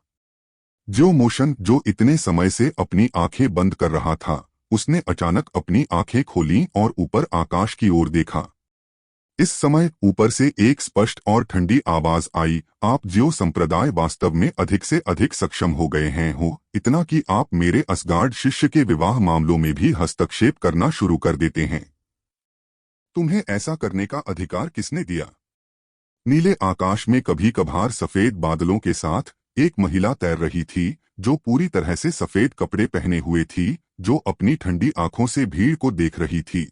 जो मोशन जो इतने समय से अपनी आंखें बंद कर रहा था, उसने अचानक अपनी आंखें खोलीं और ऊपर आकाश की ओर देखा। इस समय ऊपर से एक स्पष्ट और ठंडी आवाज आई, आप जियो संप्रदाय वास्तव में अधिक से अधिक सक्षम हो गए हैं हो, इतना कि आप मेरे असगार्ड शिष्य के विवाह मामलों में भी हस्तक्षेप करना शुरू कर देते हैं। तुम्हें ऐसा करने का अधिकार किसने दिया? नीले आकाश में कभी कभार सफेद बादलों के साथ एक महिला तैर रही थी, जो पूरी तरह से सफेद कपड़े पहने हुए थी, जो अपनी ठंडी आंखों से भीड़ को देख रही थी।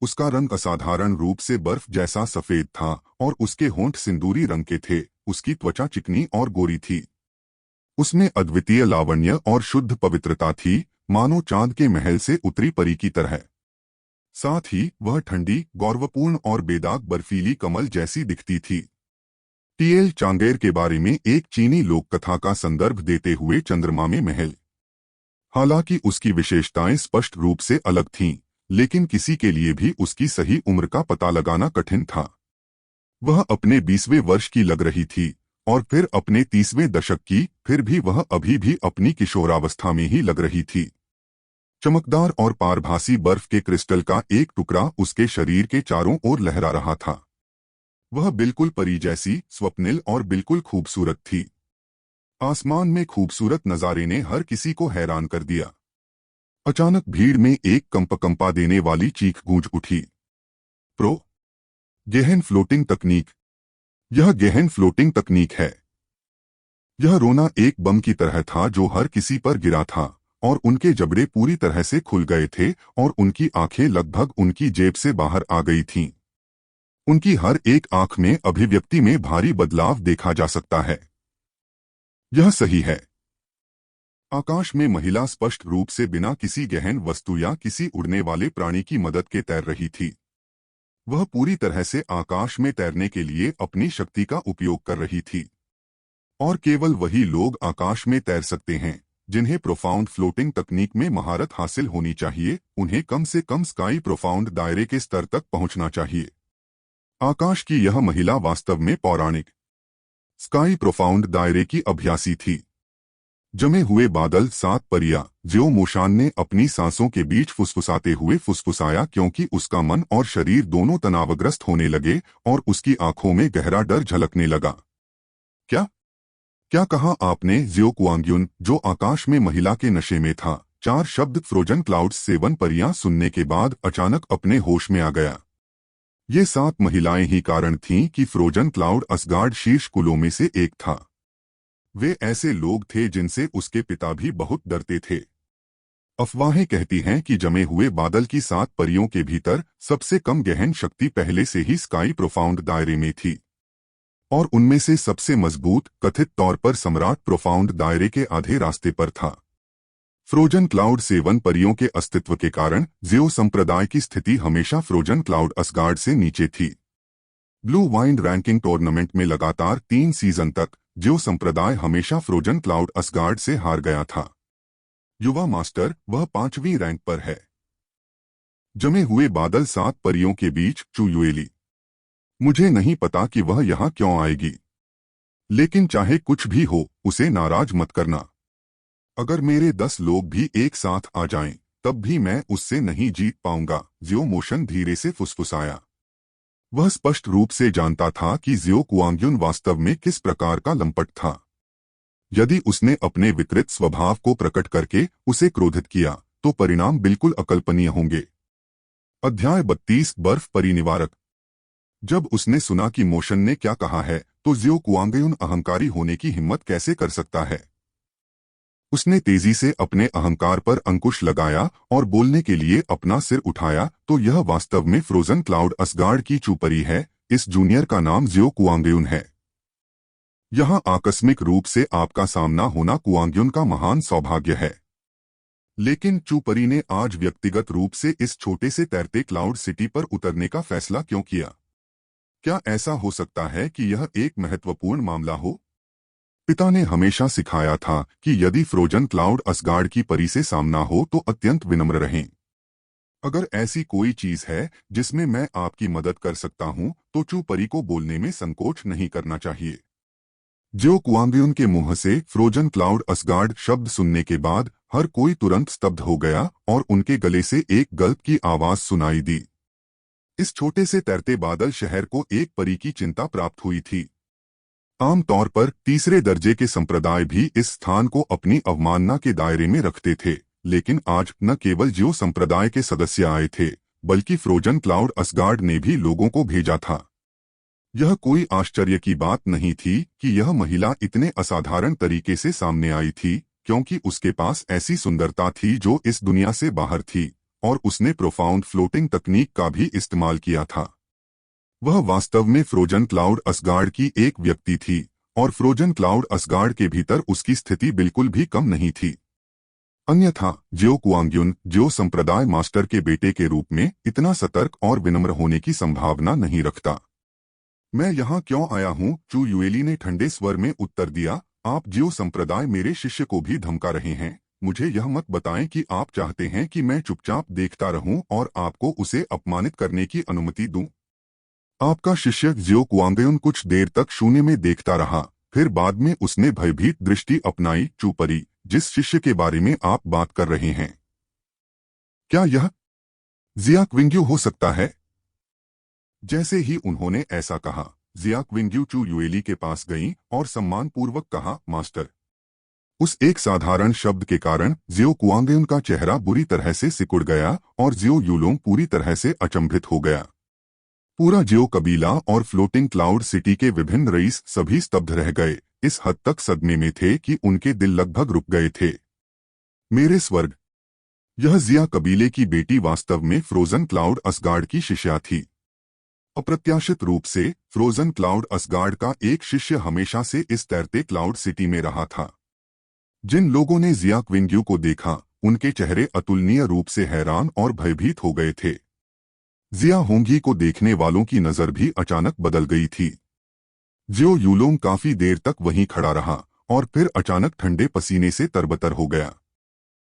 उसका रंग असाधारण रूप से बर्फ जैसा सफेद था और उसके होंठ सिंदूरी रंग के थे। उसकी त्वचा चिकनी और गोरी थी। उसमें अद्वितीय लावण्य और शुद्ध पवित्रता थी, मानो चांद के महल से उतरी परी की तरह। साथ ही वह ठंडी, गौरवपूर्ण और बेदाग बर्फीली कमल जैसी दिखती थी। टीएल चांगेर के बारे में एक चीनी लोक कथा का संदर्भ देते हुए चंद्रमा में महल। हालांकि उसकी विशेषताएं स्पष्ट रूप से अलग थीं, लेकिन किसी के लिए भी उसकी सही उम्र का पता लगाना कठिन था। वह अपने 20वें वर्ष की लग रही थी और फिर अपने 30वें दशक की, फिर भी वह अभी भी अपनी किशोरावस्था में ही लग रही थी। चमकदार और पारभासी बर्फ के क्रिस्टल का एक टुकड़ा उसके शरीर के चारों ओर लहरा रहा था। वह बिल्कुल परी जैसी, स्वप्निल और बिल्कुल खूबसूरत थी। आसमान में खूबसूरत नजारे ने हर किसी को हैरान कर दिया। अचानक भीड़ में एक कंपा देने वाली चीख गूंज उठी। प्रो गहन फ्लोटिंग तकनीक। यह गहन फ्लोटिंग तकनीक है। यह रोना एक बम की तरह था जो हर किसी पर गिरा था और उनके जबड़े पूरी तरह से खुल गए थे और उनकी आंखें लगभग उनकी जेब से बाहर आ गई थीं। उनकी हर एक आंख में अभिव्यक्ति में भारी बदलाव देखा जा सकता है। यह सही है। आकाश में महिला स्पष्ट रूप से बिना किसी गहन वस्तु या किसी उड़ने वाले प्राणी की मदद के तैर रही थी। वह पूरी तरह से आकाश में तैरने के लिए अपनी शक्ति का उपयोग कर रही थी। और केवल वही लोग आकाश में तैर सकते हैं जिन्हें प्रोफाउंड फ्लोटिंग तकनीक में महारत हासिल होनी चाहिए। उन्हें कम से कम स्काई प्रोफाउंड दायरे के स्तर तक पहुंचना चाहिए। आकाश की यह महिला वास्तव में पौराणिक स्काई प्रोफाउंड दायरे की अभ्यासी थी। जमे हुए बादल 7 परियां, जियो मोशान ने अपनी सांसों के बीच फुसफुसाते हुए फुसफुसाया क्योंकि उसका मन और शरीर दोनों तनावग्रस्त होने लगे और उसकी आंखों में गहरा डर झलकने लगा। क्या क्या कहा आपने? जियो कुआंग्युन, जो आकाश में महिला के नशे में था, 4 शब्द फ्रोजन क्लाउड्स 7 परियां सुनने के बाद अचानक अपने होश में आ गया। ये 7 महिलाएं ही कारण थीं कि फ्रोजन क्लाउड असगार्ड शीर्ष कुलों में से एक था। वे ऐसे लोग थे जिनसे उसके पिता भी बहुत डरते थे। अफवाहें कहती हैं कि जमे हुए बादल की 7 परियों के भीतर सबसे कम गहन शक्ति पहले से ही स्काई प्रोफाउंड दायरे में थी और उनमें से सबसे मजबूत कथित तौर पर सम्राट प्रोफाउंड दायरे के आधे रास्ते पर था। फ्रोजन क्लाउड 7 परियों के अस्तित्व के कारण जियो संप्रदाय की स्थिति हमेशा फ्रोजन क्लाउड असगार्ड से नीचे थी। ब्लू वाइंड रैंकिंग टूर्नामेंट में लगातार 3 सीजन तक जियो संप्रदाय हमेशा फ्रोजन क्लाउड असगार्ड से हार गया था। युवा मास्टर, वह 5वीं रैंक पर है। जमे हुए बादल 7 परियों के बीच चुयुएली। मुझे नहीं पता कि वह यहाँ क्यों आएगी, लेकिन चाहे कुछ भी हो, उसे नाराज मत करना। अगर मेरे 10 लोग भी एक साथ आ जाएं, तब भी मैं उससे नहीं जीत पाऊंगा, जियो मोशन धीरे से फुसफुसाया। वह स्पष्ट रूप से जानता था कि जियो कुआंग्युन वास्तव में किस प्रकार का लंपट था। यदि उसने अपने विकृत स्वभाव को प्रकट करके उसे क्रोधित किया, तो परिणाम बिल्कुल अकल्पनीय होंगे। अध्याय 32 बर्फ परिनिवारक। जब उसने सुना कि मोशन ने क्या कहा है, तो जियो कुआंग्युन अहंकारी होने की हिम्मत कैसे कर सकता है। उसने तेजी से अपने अहंकार पर अंकुश लगाया और बोलने के लिए अपना सिर उठाया, तो यह वास्तव में फ्रोजन क्लाउड असगार्ड की चूपरी है। इस जूनियर का नाम जियो कुआंग्युन है। यहाँ आकस्मिक रूप से आपका सामना होना कुआंग्युन का महान सौभाग्य है। लेकिन चूपरी ने आज व्यक्तिगत रूप से इस छोटे से तैरते क्लाउड सिटी पर उतरने का फैसला क्यों किया? क्या ऐसा हो सकता है कि यह एक महत्वपूर्ण मामला हो? पिता ने हमेशा सिखाया था कि यदि फ्रोजन क्लाउड असगार्ड की परी से सामना हो तो अत्यंत विनम्र रहें। अगर ऐसी कोई चीज है जिसमें मैं आपकी मदद कर सकता हूं तो चूपरी को बोलने में संकोच नहीं करना चाहिए। जो कुआंग्युन के मुंह से फ्रोजन क्लाउड असगार्ड शब्द सुनने के बाद हर कोई तुरंत स्तब्ध हो गया और उनके गले से एक गल्प की आवाज सुनाई दी। इस छोटे से तैरते बादल शहर को एक परी की चिंता प्राप्त हुई थी। आमतौर पर तीसरे दर्जे के संप्रदाय भी इस स्थान को अपनी अवमानना के दायरे में रखते थे, लेकिन आज न केवल जियो संप्रदाय के सदस्य आए थे, बल्कि फ्रोजन क्लाउड असगार्ड ने भी लोगों को भेजा था। यह कोई आश्चर्य की बात नहीं थी कि यह महिला इतने असाधारण तरीके से सामने आई थी, क्योंकि उसके पास ऐसी सुंदरता थी जो इस दुनिया से बाहर थी, और उसने प्रोफाउंड फ्लोटिंग तकनीक का भी इस्तेमाल किया था। वह वास्तव में फ्रोजन क्लाउड असगार्ड की एक व्यक्ति थी, और फ्रोजन क्लाउड असगार्ड के भीतर उसकी स्थिति बिल्कुल भी कम नहीं थी। अन्यथा जियो कुआंग्युन जियो संप्रदाय मास्टर के बेटे के रूप में इतना सतर्क और विनम्र होने की संभावना नहीं रखता। मैं यहाँ क्यों आया हूँ? चू युएली ने ठंडे स्वर में उत्तर दिया। आप जियो संप्रदाय मेरे शिष्य को भी धमका रहे हैं। मुझे यह मत बताएं कि आप चाहते हैं कि मैं चुपचाप देखता रहूं और आपको उसे अपमानित करने की अनुमति दूं। आपका शिष्य जियो कुआंग्युन कुछ देर तक शून्य में देखता रहा, फिर बाद में उसने भयभीत दृष्टि अपनाई। चूपरी, जिस शिष्य के बारे में आप बात कर रहे हैं, क्या यह जिया क्विंग्यू हो सकता है? जैसे ही उन्होंने ऐसा कहा, जिया क्विंग्यू चू युएली के पास गईं और सम्मानपूर्वक कहा, मास्टर। उस एक साधारण शब्द के कारण जियो कुआंग्युन का चेहरा बुरी तरह से सिकुड़ गया और जियो युलोंग पूरी तरह से अचंभित हो गया। पूरा जियो कबीला और फ्लोटिंग क्लाउड सिटी के विभिन्न रईस सभी स्तब्ध रह गए, इस हद तक सदमे में थे कि उनके दिल लगभग रुक गए थे। मेरे स्वर्ग! यह जिया कबीले की बेटी वास्तव में फ्रोजन क्लाउड असगार्ड की शिष्या थी। अप्रत्याशित रूप से फ्रोजन क्लाउड असगार्ड का एक शिष्य हमेशा से इस तैरते क्लाउड सिटी में रहा था। जिन लोगों ने जिया क्विंग्यू को देखा, उनके चेहरे अतुलनीय रूप से हैरान और भयभीत हो गए थे। जिया होंगी को देखने वालों की नजर भी अचानक बदल गई थी। जियो यूलोंग काफी देर तक वहीं खड़ा रहा और फिर अचानक ठंडे पसीने से तरबतर हो गया।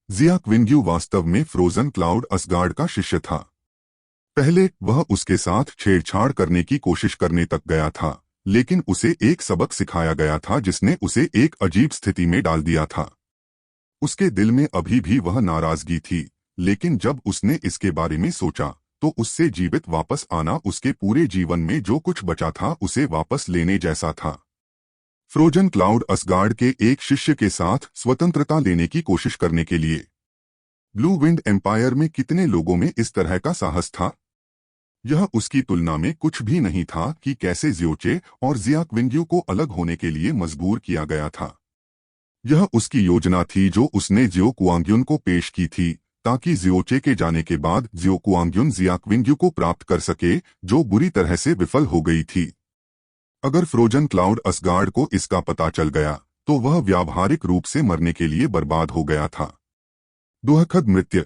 जिया क्विंग्यू वास्तव में फ्रोजन क्लाउड असगार्ड का शिष्य था। पहले वह उसके साथ छेड़छाड़ करने की कोशिश करने तक गया था, लेकिन उसे एक सबक सिखाया गया था जिसने उसे एक अजीब स्थिति में डाल दिया था। उसके दिल में अभी भी वह नाराजगी थी, लेकिन जब उसने इसके बारे में सोचा तो उससे जीवित वापस आना उसके पूरे जीवन में जो कुछ बचा था उसे वापस लेने जैसा था। फ्रोजन क्लाउड असगार्ड के एक शिष्य के साथ स्वतंत्रता लेने की कोशिश करने के लिए ब्लू विंड एम्पायर में कितने लोगों में इस तरह का साहस था? यह उसकी तुलना में कुछ भी नहीं था कि कैसे जियोचे और जिया क्विंग्यू को अलग होने के लिए मजबूर किया गया था। यह उसकी योजना थी जो उसने जियो कुआंग्युन को पेश की थी, ताकि जियोचे के जाने के बाद जियो कुआंग्युन जिया क्विंग्यू को प्राप्त कर सके, जो बुरी तरह से विफल हो गई थी। अगर फ्रोजन क्लाउड असगार्ड को इसका पता चल गया तो वह व्यावहारिक रूप से मरने के लिए बर्बाद हो गया था। दुखद मृत्यु।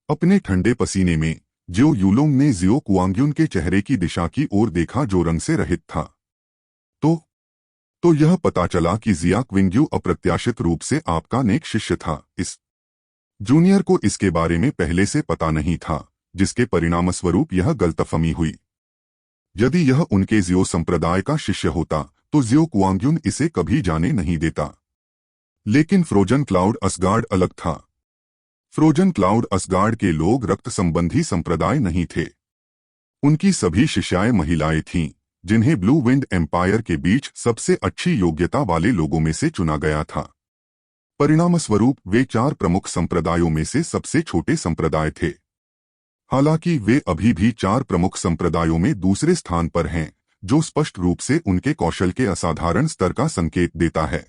अपने ठंडे पसीने में जियो यूलोंग ने जियो कुआंग्युन के चेहरे की दिशा की ओर देखा जो रंग से रहित था। तो यह पता चला कि जिया क्विंग्यू अप्रत्याशित रूप से आपका नेक शिष्य था। इस जूनियर को इसके बारे में पहले से पता नहीं था, जिसके परिणामस्वरूप यह गलतफहमी हुई। यदि यह उनके जियो संप्रदाय का शिष्य होता तो जियो कुआंग्युन इसे कभी जाने नहीं देता। लेकिन फ्रोजन क्लाउड असगार्ड अलग था। फ्रोजन क्लाउड असगार्ड के लोग रक्त संबंधी संप्रदाय नहीं थे। उनकी सभी शिष्याएं महिलाएं थीं, जिन्हें ब्लू विंड एम्पायर के बीच सबसे अच्छी योग्यता वाले लोगों में से चुना गया था। परिणामस्वरूप वे 4 प्रमुख संप्रदायों में से सबसे छोटे संप्रदाय थे। हालांकि वे अभी भी 4 प्रमुख संप्रदायों में दूसरे स्थान पर हैं, जो स्पष्ट रूप से उनके कौशल के असाधारण स्तर का संकेत देता है।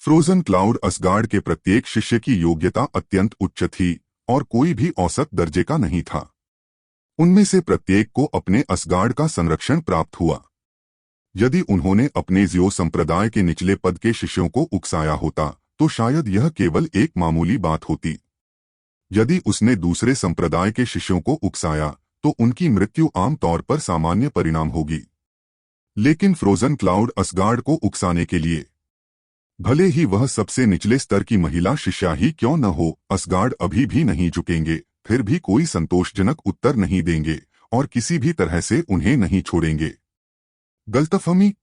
फ्रोजन क्लाउड असगार्ड के प्रत्येक शिष्य की योग्यता अत्यंत उच्च थी और कोई भी औसत दर्जे का नहीं था। उनमें से प्रत्येक को अपने असगार्ड का संरक्षण प्राप्त हुआ। यदि उन्होंने अपने जियो संप्रदाय के निचले पद के शिष्यों को उकसाया होता तो शायद यह केवल एक मामूली बात होती। यदि उसने दूसरे संप्रदाय के शिष्यों को उकसाया तो उनकी मृत्यु आमतौर पर सामान्य परिणाम होगी। लेकिन फ्रोजन क्लाउड असगार्ड को उकसाने के लिए, भले ही वह सबसे निचले स्तर की महिला शिष्या ही क्यों न हो, असगार्ड अभी भी नहीं झुकेंगे, फिर भी कोई संतोषजनक उत्तर नहीं देंगे और किसी भी तरह से उन्हें नहीं छोड़ेंगे। गलतफहमी।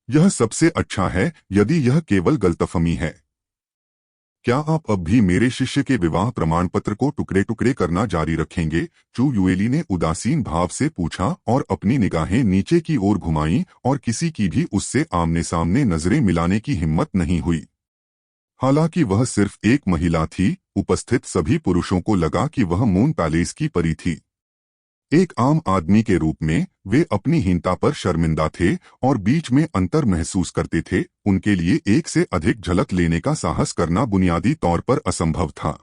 यह सबसे अच्छा है यदि यह केवल गलतफहमी है। क्या आप अब भी मेरे शिष्य के विवाह प्रमाण पत्र को टुकड़े टुकड़े करना जारी रखेंगे? चू युएली ने उदासीन भाव से पूछा और अपनी निगाहें नीचे की ओर घुमाईं और किसी की भी उससे आमने सामने नजरें मिलाने की हिम्मत नहीं हुई। हालांकि वह सिर्फ एक महिला थी, उपस्थित सभी पुरुषों को लगा कि वह मून पैलेस की परी थी। एक आम आदमी के रूप में वे अपनी हीनता पर शर्मिंदा थे और बीच में अंतर महसूस करते थे। उनके लिए एक से अधिक झलक लेने का साहस करना बुनियादी तौर पर असंभव था।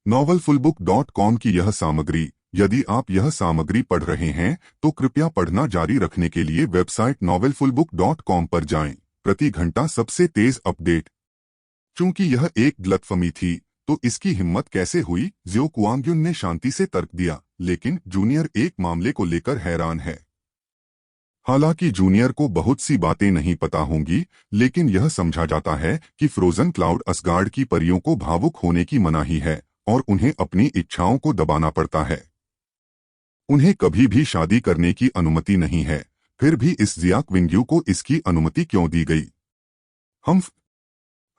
novelfullbook.com की यह सामग्री, यदि आप यह सामग्री पढ़ रहे हैं तो कृपया पढ़ना जारी रखने के लिए वेबसाइट novelfullbook.com पर जाएं। प्रति घंटा सबसे तेज अपडेट। चूंकि यह एक गलतफहमी थी तो इसकी हिम्मत कैसे हुई? जियो कुआंग्युन ने शांति से तर्क दिया, लेकिन जूनियर एक मामले को लेकर हैरान है। हालांकि जूनियर को बहुत सी बातें नहीं पता होंगी, लेकिन यह समझा जाता है कि फ्रोजन क्लाउड असगार्ड की परियों को भावुक होने की मनाही है और उन्हें अपनी इच्छाओं को दबाना पड़ता है। उन्हें कभी भी शादी करने की अनुमति नहीं है। फिर भी इस जियाक विंग्यू को इसकी अनुमति क्यों दी गई?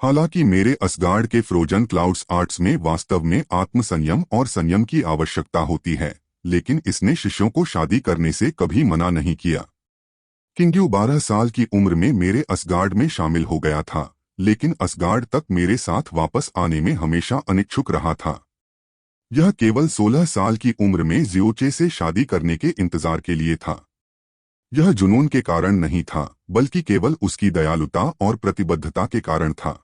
हालांकि मेरे असगार्ड के फ्रोजन क्लाउड्स आर्ट्स में वास्तव में आत्मसंयम और संयम की आवश्यकता होती है, लेकिन इसने शिष्यों को शादी करने से कभी मना नहीं किया। किंग्यू 12 साल की उम्र में मेरे असगार्ड में शामिल हो गया था, लेकिन असगार्ड तक मेरे साथ वापस आने में हमेशा अनिच्छुक रहा था। यह केवल 16 साल की उम्र में जियोचे से शादी करने के इंतजार के लिए था। यह जुनून के कारण नहीं था, बल्कि केवल उसकी दयालुता और प्रतिबद्धता के कारण था।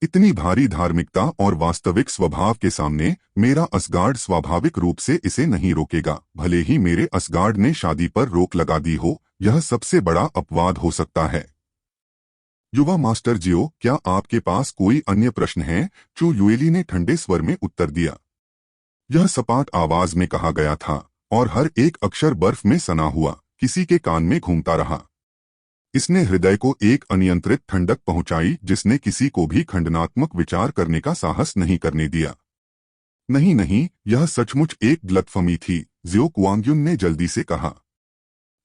इतनी भारी धार्मिकता और वास्तविक स्वभाव के सामने मेरा असगार्ड स्वाभाविक रूप से इसे नहीं रोकेगा। भले ही मेरे असगार्ड ने शादी पर रोक लगा दी हो, यह सबसे बड़ा अपवाद हो सकता है। युवा मास्टर जियो, क्या आपके पास कोई अन्य प्रश्न है? चू युएली ने ठंडे स्वर में उत्तर दिया। यह सपाट आवाज में कहा गया था और हर एक अक्षर बर्फ में सना हुआ किसी के कान में घूमता रहा। इसने हृदय को एक अनियंत्रित ठंडक पहुंचाई जिसने किसी को भी खंडनात्मक विचार करने का साहस नहीं करने दिया। नहीं नहीं, यह सचमुच एक गलतफहमी थी, जियो कुआंग्युन ने जल्दी से कहा।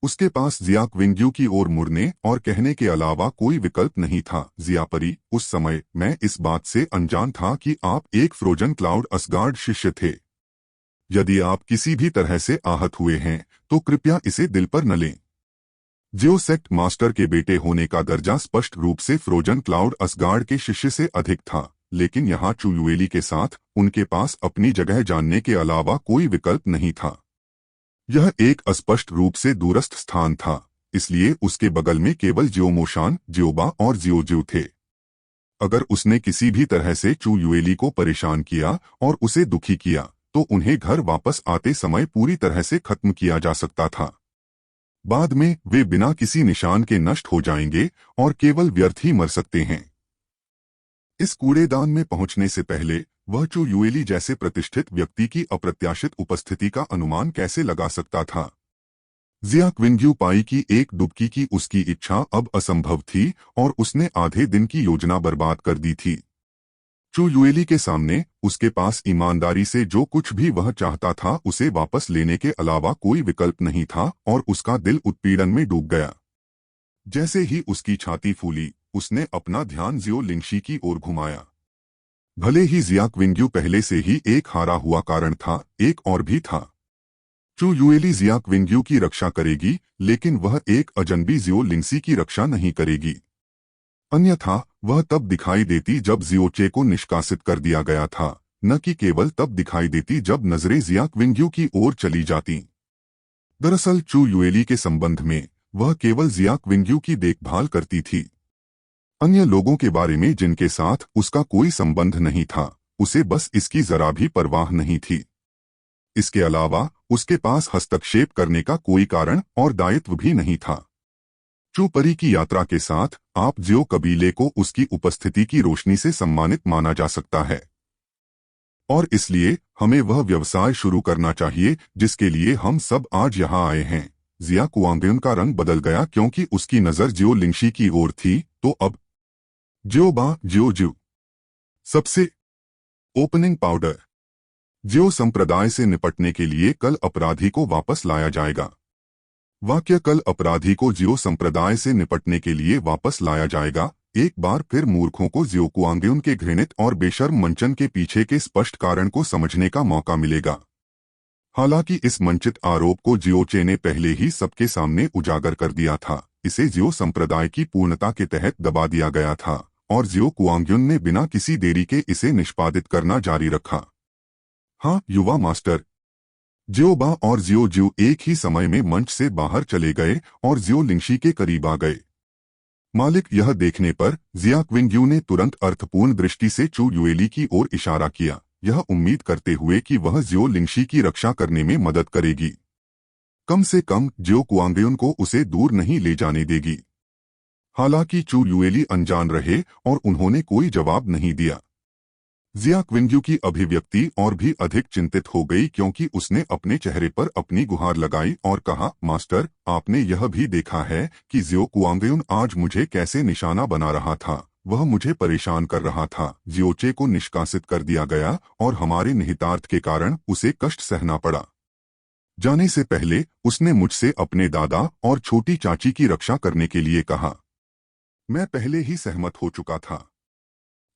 उसके पास जियाक विंग्यू की ओर मुड़ने और कहने के अलावा कोई विकल्प नहीं था। जियापरी, उस समय मैं इस बात से अनजान था कि आप एक फ्रोजन क्लाउड असगार्ड शिष्य थे। यदि आप किसी भी तरह से आहत हुए हैं तो कृपया इसे दिल पर न लें। जियो सेक्ट मास्टर के बेटे होने का दर्जा स्पष्ट रूप से फ्रोजन क्लाउड असगार्ड के शिष्य से अधिक था, लेकिन यहाँ चू युएली के साथ उनके पास अपनी जगह जानने के अलावा कोई विकल्प नहीं था। यह एक अस्पष्ट रूप से दूरस्थ स्थान था, इसलिए उसके बगल में केवल जियो मोशान, जियोबा और जियोजियो थे। अगर उसने किसी भी तरह से चू युएली को परेशान किया और उसे दुखी किया तो उन्हें घर वापस आते समय पूरी तरह से खत्म किया जा सकता था। बाद में वे बिना किसी निशान के नष्ट हो जाएंगे और केवल व्यर्थ ही मर सकते हैं। इस कूड़ेदान में पहुंचने से पहले वह चू युएली जैसे प्रतिष्ठित व्यक्ति की अप्रत्याशित उपस्थिति का अनुमान कैसे लगा सकता था? जियाक विंग्यू पाई की एक डुबकी की उसकी इच्छा अब असंभव थी और उसने आधे दिन की योजना बर्बाद कर दी थी। चू युएली के सामने उसके पास ईमानदारी से जो कुछ भी वह चाहता था उसे वापस लेने के अलावा कोई विकल्प नहीं था और उसका दिल उत्पीड़न में डूब गया। जैसे ही उसकी छाती फूली, उसने अपना ध्यान जियो लिंगशी की ओर घुमाया। भले ही जियाक विंग्यू पहले से ही एक हारा हुआ कारण था, एक और भी था। चू युएली जियाक विंग्यू की रक्षा करेगी, लेकिन वह एक अजनबी जियो लिंगशी की रक्षा नहीं करेगी। अन्यथा वह तब दिखाई देती जब जियोचे को निष्कासित कर दिया गया था, न कि केवल तब दिखाई देती जब नजरें जियाक विंग्यू की ओर चली जाती। दरअसल चू युएली के संबंध में वह केवल जियाक विंग्यू की देखभाल करती थी। अन्य लोगों के बारे में जिनके साथ उसका कोई संबंध नहीं था, उसे बस इसकी जरा भी परवाह नहीं थी। इसके अलावा उसके पास हस्तक्षेप करने का कोई कारण और दायित्व भी नहीं था। चू परी की यात्रा के साथ आप जियो कबीले को उसकी उपस्थिति की रोशनी से सम्मानित माना जा सकता है और इसलिए हमें वह व्यवसाय शुरू करना चाहिए जिसके लिए हम सब आज यहाँ आए हैं। जिया कुआंगयुन का रंग बदल गया क्योंकि उसकी नजर जियो लिंगशी की ओर थी। तो अब जियो बा जियो जू सबसे ओपनिंग पाउडर जियो संप्रदाय से निपटने के लिए कल अपराधी को वापस लाया जाएगा। वाक्य कल अपराधी को जियो संप्रदाय से निपटने के लिए वापस लाया जाएगा। एक बार फिर मूर्खों को जियो कुआंगयुन के घृणित और बेशर्म मंचन के पीछे के स्पष्ट कारण को समझने का मौका मिलेगा। हालांकि इस मंचित आरोप को जियोचे ने पहले ही सबके सामने उजागर कर दिया था। इसे जियो संप्रदाय की पूर्णता के तहत दबा दिया गया था और जियो कुआंगयुन ने बिना किसी देरी के इसे निष्पादित करना जारी रखा। हाँ युवा मास्टर, जियो बा और जियो जू एक ही समय में मंच से बाहर चले गए और जियो लिंगशी के करीब आ गए। मालिक यह देखने पर जिया क्विंगयू ने तुरंत अर्थपूर्ण दृष्टि से चू युएली की ओर इशारा किया, यह उम्मीद करते हुए कि वह जियो लिंगशी की रक्षा करने में मदद करेगी। कम से कम जियो कुआंगयुन को उसे दूर नहीं ले जाने देगी। हालांकि चू युएली अनजान रहे और उन्होंने कोई जवाब नहीं दिया। जिया क्विंगयू की अभिव्यक्ति और भी अधिक चिंतित हो गई क्योंकि उसने अपने चेहरे पर अपनी गुहार लगाई और कहा, मास्टर, आपने यह भी देखा है कि जियो कुआंगयुन आज मुझे कैसे निशाना बना रहा था। वह मुझे परेशान कर रहा था। जियोचे को निष्कासित कर दिया गया और हमारे निहितार्थ के कारण उसे कष्ट सहना पड़ा। जाने से पहले उसने मुझसे अपने दादा और छोटी चाची की रक्षा करने के लिए कहा। मैं पहले ही सहमत हो चुका था।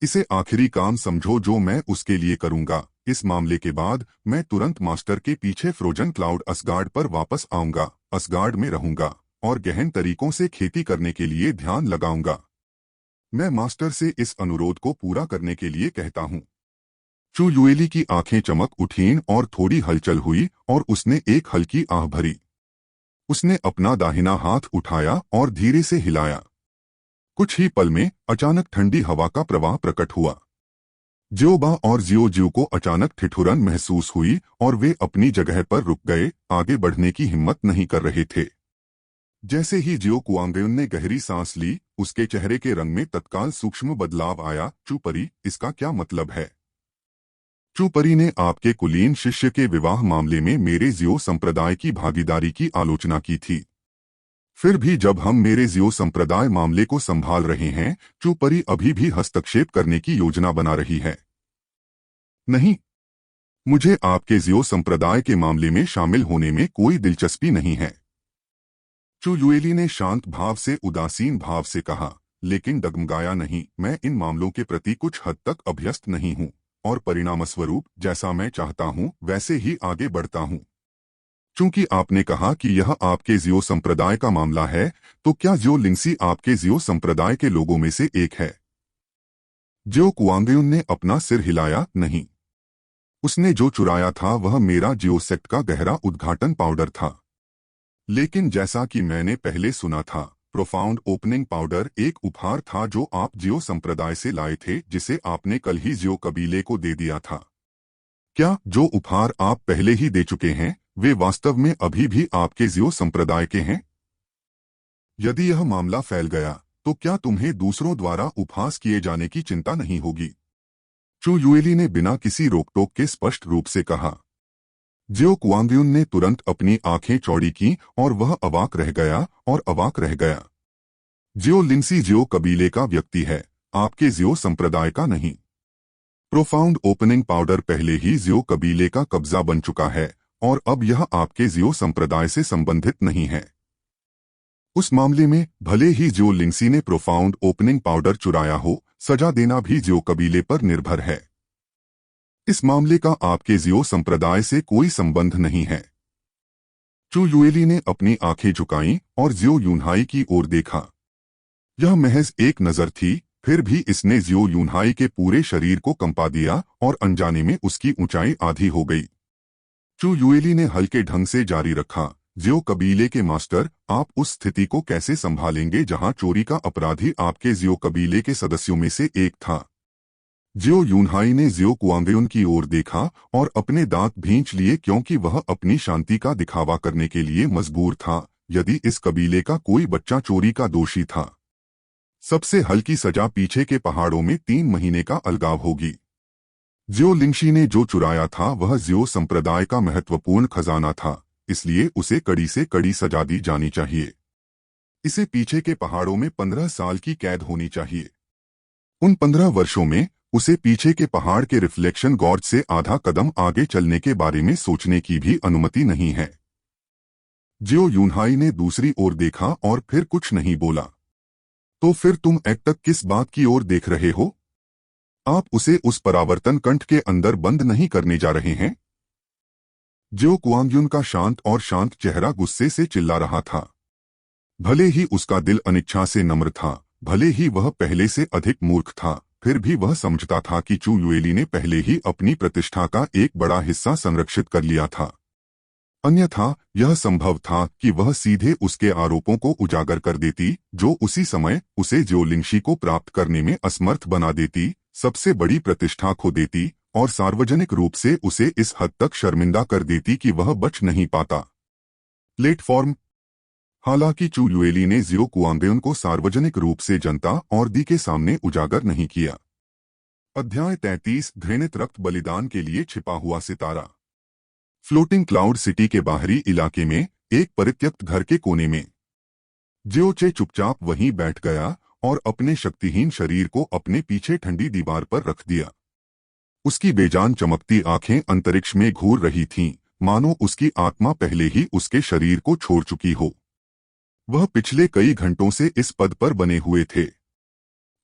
इसे आखिरी काम समझो जो मैं उसके लिए करूंगा। इस मामले के बाद मैं तुरंत मास्टर के पीछे फ्रोजन क्लाउड असगार्ड पर वापस आऊंगा, असगार्ड में रहूंगा और गहन तरीकों से खेती करने के लिए ध्यान लगाऊंगा। मैं मास्टर से इस अनुरोध को पूरा करने के लिए कहता हूं। चू युएली की आंखें चमक उठीं और थोड़ी हलचल हुई और उसने एक हल्की आह भरी। उसने अपना दाहिना हाथ उठाया और धीरे से हिलाया। कुछ ही पल में अचानक ठंडी हवा का प्रवाह प्रकट हुआ। जियो बा और जियो जू को अचानक ठिठुरन महसूस हुई और वे अपनी जगह पर रुक गए, आगे बढ़ने की हिम्मत नहीं कर रहे थे। जैसे ही जियो कुआंगयुन ने गहरी सांस ली, उसके चेहरे के रंग में तत्काल सूक्ष्म बदलाव आया। चू परी, इसका क्या मतलब है? चू परी ने आपके कुलीन शिष्य के विवाह मामले में मेरे जियो संप्रदाय की भागीदारी की आलोचना की थी। फिर भी जब हम मेरे जियो संप्रदाय मामले को संभाल रहे हैं, चू परी अभी भी हस्तक्षेप करने की योजना बना रही है। नहीं, मुझे आपके जियो संप्रदाय के मामले में शामिल होने में कोई दिलचस्पी नहीं है। चू युएली ने शांत भाव से उदासीन भाव से कहा, लेकिन डगमगाया नहीं। मैं इन मामलों के प्रति कुछ हद तक अभ्यस्त नहीं हूं और परिणामस्वरूप जैसा मैं चाहता हूं वैसे ही आगे बढ़ता हूं। चूंकि आपने कहा कि यह आपके जियो संप्रदाय का मामला है, तो क्या जियो लिंगशी आपके जियो संप्रदाय के लोगों में से एक है? जियो कुआंगयुन ने अपना सिर हिलाया, नहीं। उसने जो चुराया था वह मेरा जियो सेक्ट का गहरा उद्घाटन पाउडर था। लेकिन जैसा कि मैंने पहले सुना था, प्रोफाउंड ओपनिंग पाउडर एक उपहार था जो आप जियो संप्रदाय से लाए थे, जिसे आपने कल ही जियो कबीले को दे दिया था। क्या जो उपहार आप पहले ही दे चुके हैं वे वास्तव में अभी भी आपके जियो संप्रदाय के हैं? यदि यह मामला फैल गया तो क्या तुम्हें दूसरों द्वारा उपहास किए जाने की चिंता नहीं होगी? चू युएली ने बिना किसी रोकटोक के स्पष्ट रूप से कहा। जियो कुआंगयुन ने तुरंत अपनी आंखें चौड़ी की और वह अवाक रह गया। जियो लिंगशी जियो कबीले का व्यक्ति है, आपके जियो संप्रदाय का नहीं। प्रोफाउंड ओपनिंग पाउडर पहले ही जियो कबीले का कब्जा बन चुका है और अब यह आपके जियो संप्रदाय से संबंधित नहीं है। उस मामले में भले ही जियो लिंगशी ने प्रोफाउंड ओपनिंग पाउडर चुराया हो, सजा देना भी जियो कबीले पर निर्भर है। इस मामले का आपके जियो संप्रदाय से कोई संबंध नहीं है। चू युएली ने अपनी आंखें झुकाईं और जियो यूनहाई की ओर देखा। यह महज एक नजर थी, फिर भी इसने जियो यूनहाई के पूरे शरीर को कंपा दिया और अनजाने में उसकी ऊंचाई आधी हो गई। चू युएली ने हल्के ढंग से जारी रखा, जियो कबीले के मास्टर, आप उस स्थिति को कैसे संभालेंगे जहां चोरी का अपराधी आपके जियो कबीले के सदस्यों में से एक था? जियो यूनहाई ने जियो कुआंगयुन की ओर देखा और अपने दांत भींच लिए क्योंकि वह अपनी शांति का दिखावा करने के लिए मजबूर था। यदि इस कबीले का कोई बच्चा चोरी का दोषी था, सबसे हल्की सजा पीछे के पहाड़ों में 3 महीने का अलगाव होगी। ज्यो लिंगशी ने जो चुराया था वह ज्यो संप्रदाय का महत्वपूर्ण खजाना था, इसलिए उसे कड़ी से कड़ी सजा दी जानी चाहिए। इसे पीछे के पहाड़ों में 15 साल की कैद होनी चाहिए। उन 15 वर्षों में उसे पीछे के पहाड़ के रिफ्लेक्शन गॉर्ज से आधा कदम आगे चलने के बारे में सोचने की भी अनुमति नहीं है। जियो यूनहाई ने दूसरी ओर देखा और फिर कुछ नहीं बोला। तो फिर तुम एक तक किस बात की ओर देख रहे हो? आप उसे उस परावर्तन कंठ के अंदर बंद नहीं करने जा रहे हैं? जियो कुआंगयुन का शांत और शांत चेहरा गुस्से से चिल्ला रहा था। भले ही उसका दिल अनिच्छा से नम्र था, भले ही वह पहले से अधिक मूर्ख था, फिर भी वह समझता था कि चू युएली ने पहले ही अपनी प्रतिष्ठा का एक बड़ा हिस्सा संरक्षित कर लिया था। अन्यथा यह संभव था कि वह सीधे उसके आरोपों को उजागर कर देती, जो उसी समय उसे ज्यो लिंगशी को प्राप्त करने में असमर्थ बना देती, सबसे बड़ी प्रतिष्ठा खो देती और सार्वजनिक रूप से उसे इस हद तक शर्मिंदा कर देती कि वह बच नहीं पाता। प्लेटफॉर्म। हालांकि चू युएली ने जियो कुआंगयुन को सार्वजनिक रूप से जनता और दी के सामने उजागर नहीं किया। अध्याय 33 घृणित रक्त बलिदान के लिए छिपा हुआ सितारा। फ्लोटिंग क्लाउड सिटी के बाहरी इलाके में एक परित्यक्त घर के कोने में जियो चे चुपचाप वहीं बैठ गया और अपने शक्तिहीन शरीर को अपने पीछे ठंडी दीवार पर रख दिया। उसकी बेजान चमकती आंखें अंतरिक्ष में घूर रही थीं, मानो उसकी आत्मा पहले ही उसके शरीर को छोड़ चुकी हो। वह पिछले कई घंटों से इस पद पर बने हुए थे।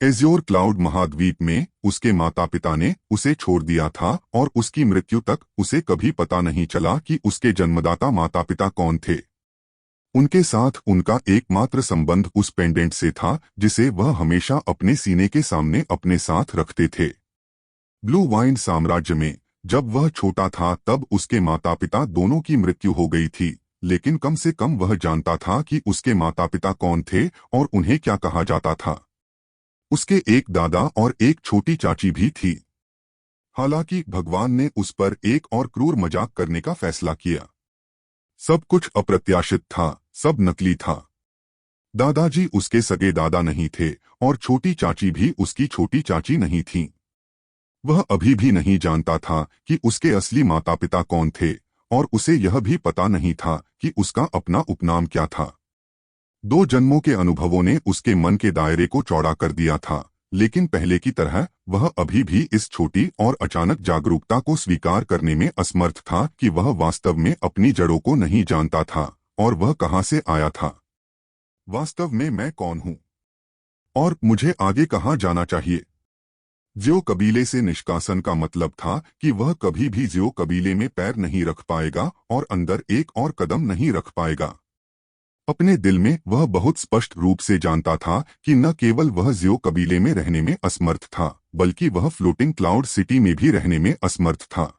एज्योर क्लाउड महाद्वीप में उसके माता पिता ने उसे छोड़ दिया था और उसकी मृत्यु तक उसे कभी पता नहीं चला कि उसके जन्मदाता माता पिता कौन थे। उनके साथ उनका एकमात्र संबंध उस पेंडेंट से था जिसे वह हमेशा अपने सीने के सामने अपने साथ रखते थे। ब्लू वाइन साम्राज्य में जब वह छोटा था तब उसके माता पिता दोनों की मृत्यु हो गई थी, लेकिन कम से कम वह जानता था कि उसके माता पिता कौन थे और उन्हें क्या कहा जाता था। उसके एक दादा और एक छोटी चाची भी थी। हालांकि भगवान ने उस पर एक और क्रूर मजाक करने का फैसला किया। सब कुछ अप्रत्याशित था, सब नकली था। दादाजी उसके सगे दादा नहीं थे और छोटी चाची भी उसकी छोटी चाची नहीं थी। वह अभी भी नहीं जानता था कि उसके असली माता पिता कौन थे और उसे यह भी पता नहीं था कि उसका अपना उपनाम क्या था। 2 जन्मों के अनुभवों ने उसके मन के दायरे को चौड़ा कर दिया था, लेकिन पहले की तरह वह अभी भी इस छोटी और अचानक जागरूकता को स्वीकार करने में असमर्थ था कि वह वास्तव में अपनी जड़ों को नहीं जानता था और वह कहां से आया था। वास्तव में मैं कौन हूं और मुझे आगे कहां जाना चाहिए? ज्यो कबीले से निष्कासन का मतलब था कि वह कभी भी ज्यो कबीले में पैर नहीं रख पाएगा और अंदर एक और कदम नहीं रख पाएगा। अपने दिल में वह बहुत स्पष्ट रूप से जानता था कि न केवल वह ज्यो कबीले में रहने में असमर्थ था, बल्कि वह फ्लोटिंग क्लाउड सिटी में भी रहने में असमर्थ था।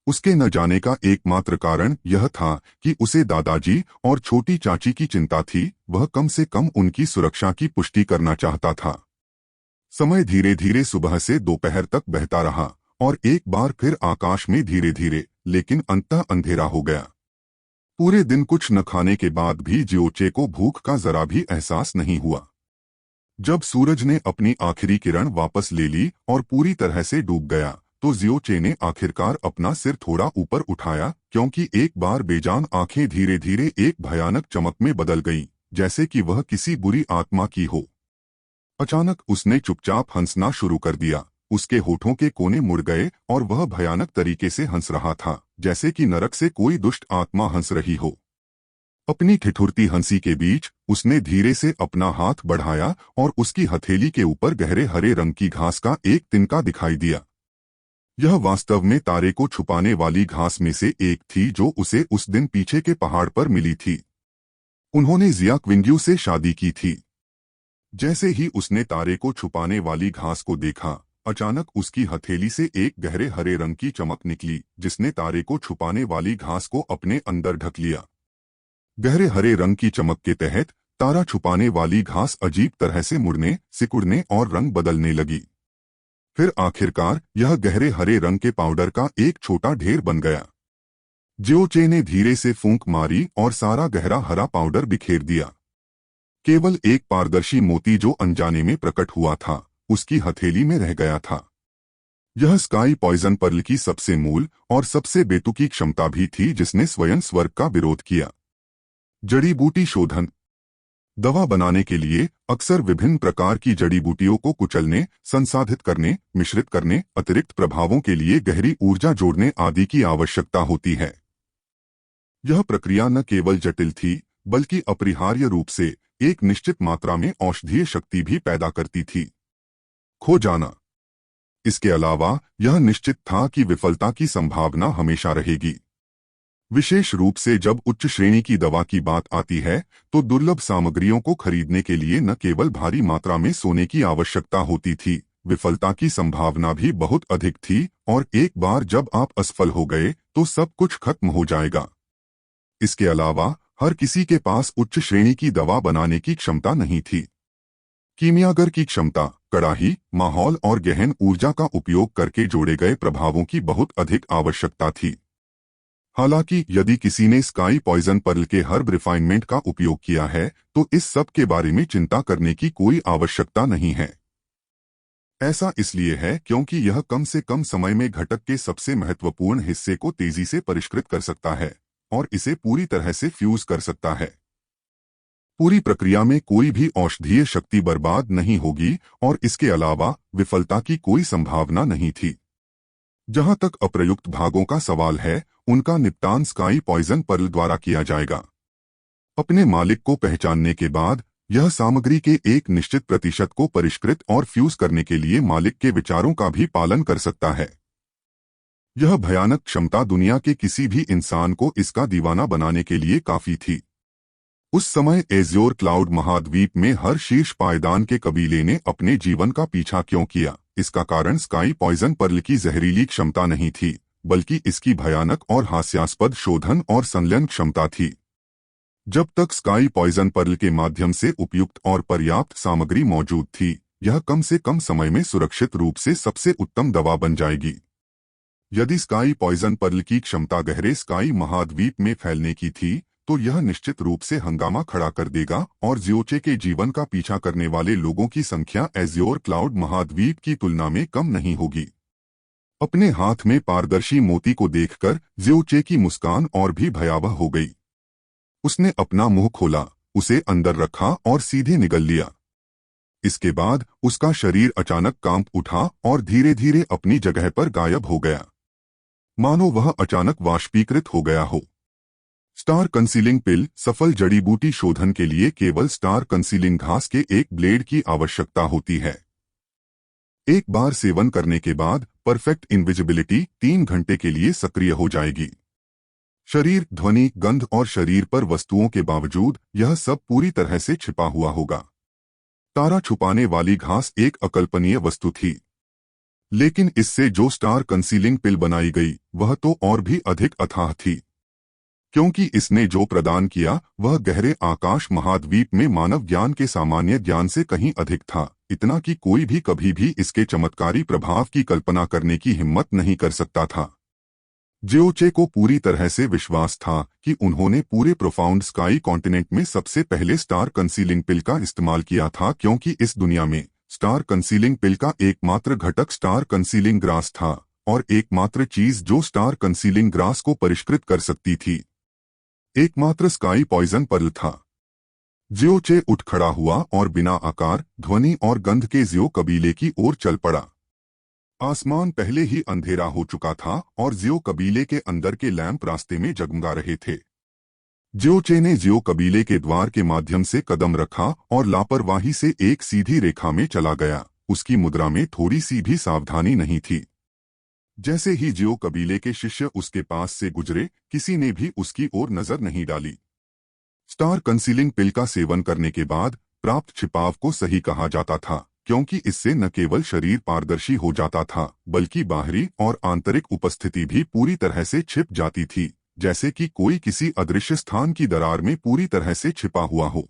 उसके न जाने का एकमात्र कारण यह था कि उसे दादाजी और छोटी चाची की चिंता थी। वह कम से कम उनकी सुरक्षा की पुष्टि करना चाहता था। समय धीरे धीरे सुबह से दोपहर तक बहता रहा और एक बार फिर आकाश में धीरे धीरे लेकिन अंततः अंधेरा हो गया। पूरे दिन कुछ न खाने के बाद भी जियोचे को भूख का जरा भी एहसास नहीं हुआ। जब सूरज ने अपनी आखिरी किरण वापस ले ली और पूरी तरह से डूब गया, तो जियोचे ने आखिरकार अपना सिर थोड़ा ऊपर उठाया, क्योंकि एक बार बेजान आंखें धीरे धीरे एक भयानक चमक में बदल गईं, जैसे कि वह किसी बुरी आत्मा की हो। अचानक उसने चुपचाप हंसना शुरू कर दिया। उसके होठों के कोने मुड़ गए और वह भयानक तरीके से हंस रहा था, जैसे कि नरक से कोई दुष्ट आत्मा हंस रही हो। अपनी ठिठुरती हंसी के बीच उसने धीरे से अपना हाथ बढ़ाया और उसकी हथेली के ऊपर गहरे हरे रंग की घास का एक तिनका दिखाई दिया। यह वास्तव में तारे को छुपाने वाली घास में से एक थी जो उसे उस दिन पीछे के पहाड़ पर मिली थी। उन्होंने जिया क्विंग्यू से शादी की थी। जैसे ही उसने तारे को छुपाने वाली घास को देखा, अचानक उसकी हथेली से एक गहरे हरे रंग की चमक निकली, जिसने तारे को छुपाने वाली घास को अपने अंदर ढक लिया। गहरे हरे रंग की चमक के तहत तारा छुपाने वाली घास अजीब तरह से मुड़ने, सिकुड़ने और रंग बदलने लगी। फिर आखिरकार यह गहरे हरे रंग के पाउडर का एक छोटा ढेर बन गया। जियोचे ने धीरे से फूंक मारी और सारा गहरा हरा पाउडर बिखेर दिया। केवल एक पारदर्शी मोती जो अनजाने में प्रकट हुआ था, उसकी हथेली में रह गया था। यह स्काई पॉइजन पर्ल की सबसे मूल और सबसे बेतुकी क्षमता भी थी जिसने स्वयं स्वर्ग का विरोध किया। जड़ी बूटी शोधन। दवा बनाने के लिए अक्सर विभिन्न प्रकार की जड़ी बूटियों को कुचलने, संसाधित करने, मिश्रित करने, अतिरिक्त प्रभावों के लिए गहरी ऊर्जा जोड़ने आदि की आवश्यकता होती है। यह प्रक्रिया न केवल जटिल थी, बल्कि अपरिहार्य रूप से एक निश्चित मात्रा में औषधीय शक्ति भी पैदा करती थी। खो जाना। इसके अलावा यह निश्चित था कि विफलता की संभावना हमेशा रहेगी। विशेष रूप से जब उच्च श्रेणी की दवा की बात आती है, तो दुर्लभ सामग्रियों को खरीदने के लिए न केवल भारी मात्रा में सोने की आवश्यकता होती थी, विफलता की संभावना भी बहुत अधिक थी, और एक बार जब आप असफल हो गए तो सब कुछ खत्म हो जाएगा। इसके अलावा हर किसी के पास उच्च श्रेणी की दवा बनाने की क्षमता नहीं थी। कीमियागर की क्षमता, कड़ाही, माहौल और गहन ऊर्जा का उपयोग करके जोड़े गए प्रभावों की बहुत अधिक आवश्यकता थी। हालांकि यदि किसी ने स्काई पॉइजन पर्ल के हर्ब रिफाइनमेंट का उपयोग किया है, तो इस सब के बारे में चिंता करने की कोई आवश्यकता नहीं है। ऐसा इसलिए है क्योंकि यह कम से कम समय में घटक के सबसे महत्वपूर्ण हिस्से को तेजी से परिष्कृत कर सकता है और इसे पूरी तरह से फ्यूज कर सकता है। पूरी प्रक्रिया में कोई भी औषधीय शक्ति बर्बाद नहीं होगी और इसके अलावा विफलता की कोई संभावना नहीं थी। जहां तक अप्रयुक्त भागों का सवाल है, उनका निपटान स्काई पॉइजन पर्ल द्वारा किया जाएगा। अपने मालिक को पहचानने के बाद यह सामग्री के एक निश्चित प्रतिशत को परिष्कृत और फ्यूज करने के लिए मालिक के विचारों का भी पालन कर सकता है। यह भयानक क्षमता दुनिया के किसी भी इंसान को इसका दीवाना बनाने के लिए काफी थी। उस समय एज्योर क्लाउड महाद्वीप में हर शीर्ष पायदान के कबीले ने अपने जीवन का पीछा क्यों किया? इसका कारण स्काई पॉइजन पर्ल की जहरीली क्षमता नहीं थी, बल्कि इसकी भयानक और हास्यास्पद शोधन और संलयन क्षमता थी। जब तक स्काई पॉइजन पर्ल के माध्यम से उपयुक्त और पर्याप्त सामग्री मौजूद थी, यह कम से कम समय में सुरक्षित रूप से सबसे उत्तम दवा बन जाएगी। यदि स्काई पॉइजन पर्ल की क्षमता गहरे स्काई महाद्वीप में फैलने की थी, तो यह निश्चित रूप से हंगामा खड़ा कर देगा और जियोचे के जीवन का पीछा करने वाले लोगों की संख्या एज्योर क्लाउड महाद्वीप की तुलना में कम नहीं होगी। अपने हाथ में पारदर्शी मोती को देखकर जियोचे की मुस्कान और भी भयावह हो गई। उसने अपना मुंह खोला, उसे अंदर रखा और सीधे निगल लिया। इसके बाद उसका शरीर अचानक कांप उठा और धीरे धीरे अपनी जगह पर गायब हो गया, मानो वह अचानक वाष्पीकृत हो गया हो। स्टार कंसीलिंग पिल। सफल जड़ी बूटी शोधन के लिए केवल स्टार कंसीलिंग घास के एक ब्लेड की आवश्यकता होती है। एक बार सेवन करने के बाद परफेक्ट इनविजिबिलिटी 3 घंटे के लिए सक्रिय हो जाएगी। शरीर, ध्वनि, गंध और शरीर पर वस्तुओं के बावजूद यह सब पूरी तरह से छिपा हुआ होगा। तारा छुपाने वाली घास एक अकल्पनीय वस्तु थी, लेकिन इससे जो स्टार कंसीलिंग पिल बनाई गई वह तो और भी अधिक अथाह थी, क्योंकि इसने जो प्रदान किया वह गहरे आकाश महाद्वीप में मानव ज्ञान के सामान्य ज्ञान से कहीं अधिक था, इतना कि कोई भी कभी भी इसके चमत्कारी प्रभाव की कल्पना करने की हिम्मत नहीं कर सकता था। जियोचे को पूरी तरह से विश्वास था कि उन्होंने पूरे प्रोफाउंड स्काई कॉन्टिनेंट में सबसे पहले स्टार कंसीलिंग पिल का इस्तेमाल किया था, क्योंकि इस दुनिया में स्टार कंसीलिंग पिल का एकमात्र घटक स्टार कंसीलिंग ग्रास था और एकमात्र चीज जो स्टार कंसीलिंग ग्रास को परिष्कृत कर सकती थी एकमात्र स्काई पॉइजन पर्ल था। जियोचे उठ खड़ा हुआ और बिना आकार, ध्वनि और गंध के जियो कबीले की ओर चल पड़ा। आसमान पहले ही अंधेरा हो चुका था और जियो कबीले के अंदर के लैंप रास्ते में जगमगा रहे थे। जियोचे ने जियो कबीले के द्वार के माध्यम से कदम रखा और लापरवाही से एक सीधी रेखा में चला गया। उसकी मुद्रा में थोड़ी सी भी सावधानी नहीं थी। जैसे ही जियो कबीले के शिष्य उसके पास से गुजरे, किसी ने भी उसकी ओर नजर नहीं डाली। स्टार कंसीलिंग पिल का सेवन करने के बाद प्राप्त छिपाव को सही कहा जाता था, क्योंकि इससे न केवल शरीर पारदर्शी हो जाता था, बल्कि बाहरी और आंतरिक उपस्थिति भी पूरी तरह से छिप जाती थी, जैसे कि कोई किसी अदृश्य स्थान की दरार में पूरी तरह से छिपा हुआ हो।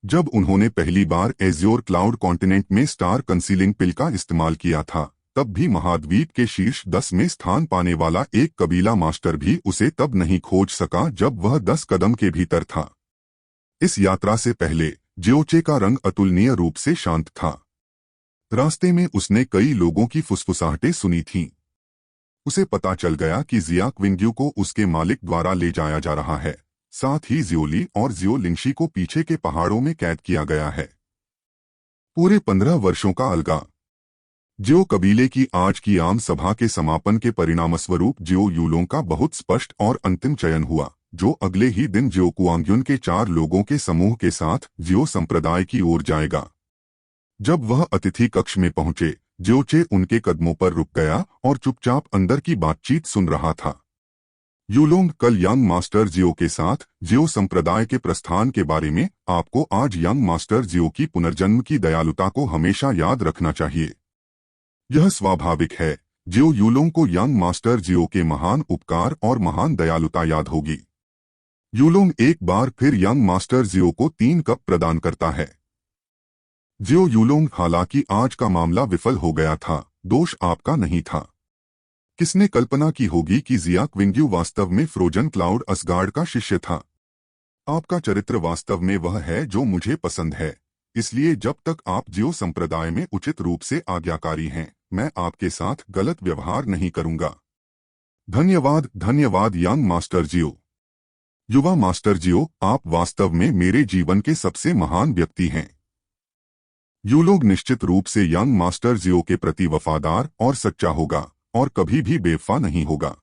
जब उन्होंने पहली बार एज्योर क्लाउड कॉन्टिनेंट में स्टार कंसीलिंग पिल का इस्तेमाल किया था, तब भी महाद्वीप के शीर्ष 10 में स्थान पाने वाला एक कबीला मास्टर भी उसे तब नहीं खोज सका जब वह 10 कदम के भीतर था। इस यात्रा से पहले जियोचे का रंग अतुलनीय रूप से शांत था। रास्ते में उसने कई लोगों की फुसफुसाहटें सुनी थीं। उसे पता चल गया कि जियाक विंग्यू को उसके मालिक द्वारा ले जाया जा रहा है। साथ ही जियोली और जियोलिंगशी को पीछे के पहाड़ों में कैद किया गया है। पूरे 15 वर्षों का अलगा। जियो कबीले की आज की आम सभा के समापन के परिणामस्वरूप जियो यूलोंग का बहुत स्पष्ट और अंतिम चयन हुआ, जो अगले ही दिन जियो कुआंग्युन के 4 लोगों के समूह के साथ जियो संप्रदाय की ओर जाएगा। जब वह अतिथि कक्ष में पहुंचे, जियोचे उनके कदमों पर रुक गया और चुपचाप अंदर की बातचीत सुन रहा था। यूलोंग, कल यंग मास्टर जियो के साथ जियो संप्रदाय के प्रस्थान के बारे में आपको आज यंग मास्टर जियो की पुनर्जन्म की दयालुता को हमेशा याद रखना चाहिए। यह स्वाभाविक है, जियो यूलोंग को यंग मास्टर जियो के महान उपकार और महान दयालुता याद होगी। यूलोंग एक बार फिर यंग मास्टर जियो को 3 कप प्रदान करता है। जियो यूलोंग, हालांकि आज का मामला विफल हो गया था, दोष आपका नहीं था। किसने कल्पना की होगी कि जियाक विंग्यू वास्तव में फ्रोजन क्लाउड असगार्ड का शिष्य था। आपका चरित्र वास्तव में वह है जो मुझे पसंद है, इसलिए जब तक आप जियो संप्रदाय में उचित रूप से आज्ञाकारी हैं, मैं आपके साथ गलत व्यवहार नहीं करूंगा। धन्यवाद, धन्यवाद यंग मास्टर जियो। युवा मास्टर जियो, आप वास्तव में मेरे जीवन के सबसे महान व्यक्ति हैं। यूलोंग निश्चित रूप से यंग मास्टर जियो के प्रति वफादार और सच्चा होगा और कभी भी बेवफा नहीं होगा।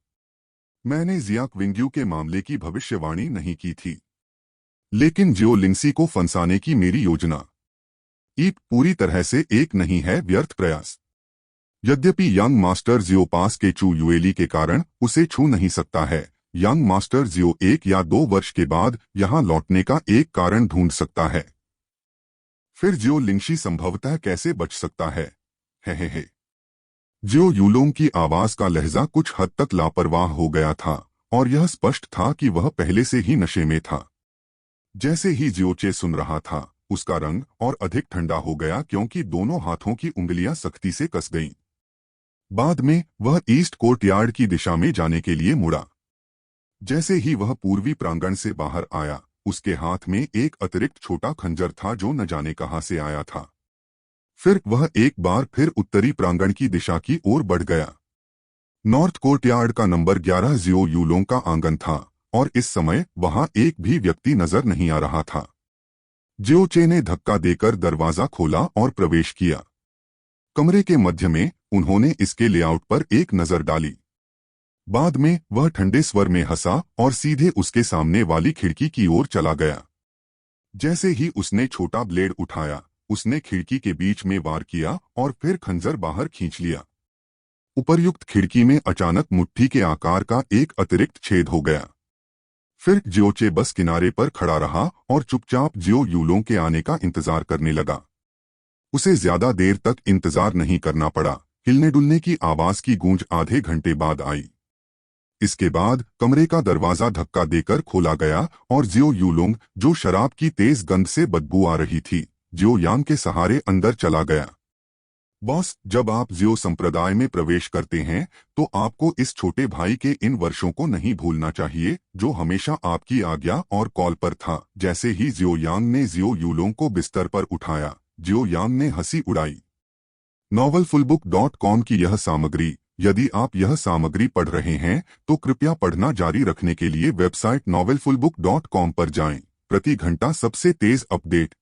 मैंने जियाक विंग्यू के मामले की भविष्यवाणी नहीं की थी, लेकिन जियोलिंगशी को फंसाने की मेरी योजना पूरी तरह से एक नहीं है व्यर्थ प्रयास। यद्यपि यंग मास्टर जियो पास के चू युएली के कारण उसे छू नहीं सकता है, यंग मास्टर जियो 1 या 2 वर्ष के बाद यहां लौटने का एक कारण ढूंढ सकता है। फिर जियोलिंगशी संभवतः कैसे बच सकता है? हे। जियो यूलोंग की आवाज का लहजा कुछ हद तक लापरवाह हो गया था और यह स्पष्ट था कि वह पहले से ही नशे में था। जैसे ही जियोचे सुन रहा था, उसका रंग और अधिक ठंडा हो गया क्योंकि दोनों हाथों की उंगलियां सख्ती से कस गईं। बाद में वह ईस्ट कोर्टयार्ड की दिशा में जाने के लिए मुड़ा। जैसे ही वह पूर्वी प्रांगण से बाहर आया, उसके हाथ में एक अतिरिक्त छोटा खंजर था जो न जाने कहां से आया था। फिर वह एक बार फिर उत्तरी प्रांगण की दिशा की ओर बढ़ गया। नॉर्थ कोर्टयार्ड का नंबर 11 जियो यूलोंग का आंगन था और इस समय वहां एक भी व्यक्ति नजर नहीं आ रहा था। जियोचे ने धक्का देकर दरवाजा खोला और प्रवेश किया। कमरे के मध्य में उन्होंने इसके लेआउट पर एक नजर डाली। बाद में वह ठंडे स्वर में हंसा और सीधे उसके सामने वाली खिड़की की ओर चला गया। जैसे ही उसने छोटा ब्लेड उठाया, उसने खिड़की के बीच में वार किया और फिर खंजर बाहर खींच लिया। उपर्युक्त खिड़की में अचानक मुट्ठी के आकार का एक अतिरिक्त छेद हो गया। फिर जियोचे बस किनारे पर खड़ा रहा और चुपचाप जियो यूलोंग के आने का इंतजार करने लगा। उसे ज्यादा देर तक इंतजार नहीं करना पड़ा। हिलने डुलने की आवाज की गूंज आधे घंटे बाद आई। इसके बाद कमरे का दरवाजा धक्का देकर खोला गया और जियो यूलोंग, जो शराब की तेज गंध से बदबू आ रही थी, जियो यांग के सहारे अंदर चला गया। बॉस, जब आप जियो संप्रदाय में प्रवेश करते हैं तो आपको इस छोटे भाई के इन वर्षों को नहीं भूलना चाहिए, जो हमेशा आपकी आज्ञा और कॉल पर था। जैसे ही जियो यांग ने जियो यूलोंग को बिस्तर पर उठाया, जियो यांग ने हंसी उड़ाई। novelfullbook.com की यह सामग्री, यदि आप यह सामग्री पढ़ रहे हैं तो कृपया पढ़ना जारी रखने के लिए वेबसाइट novelfullbook.com पर जाएं। प्रति घंटा सबसे तेज अपडेट।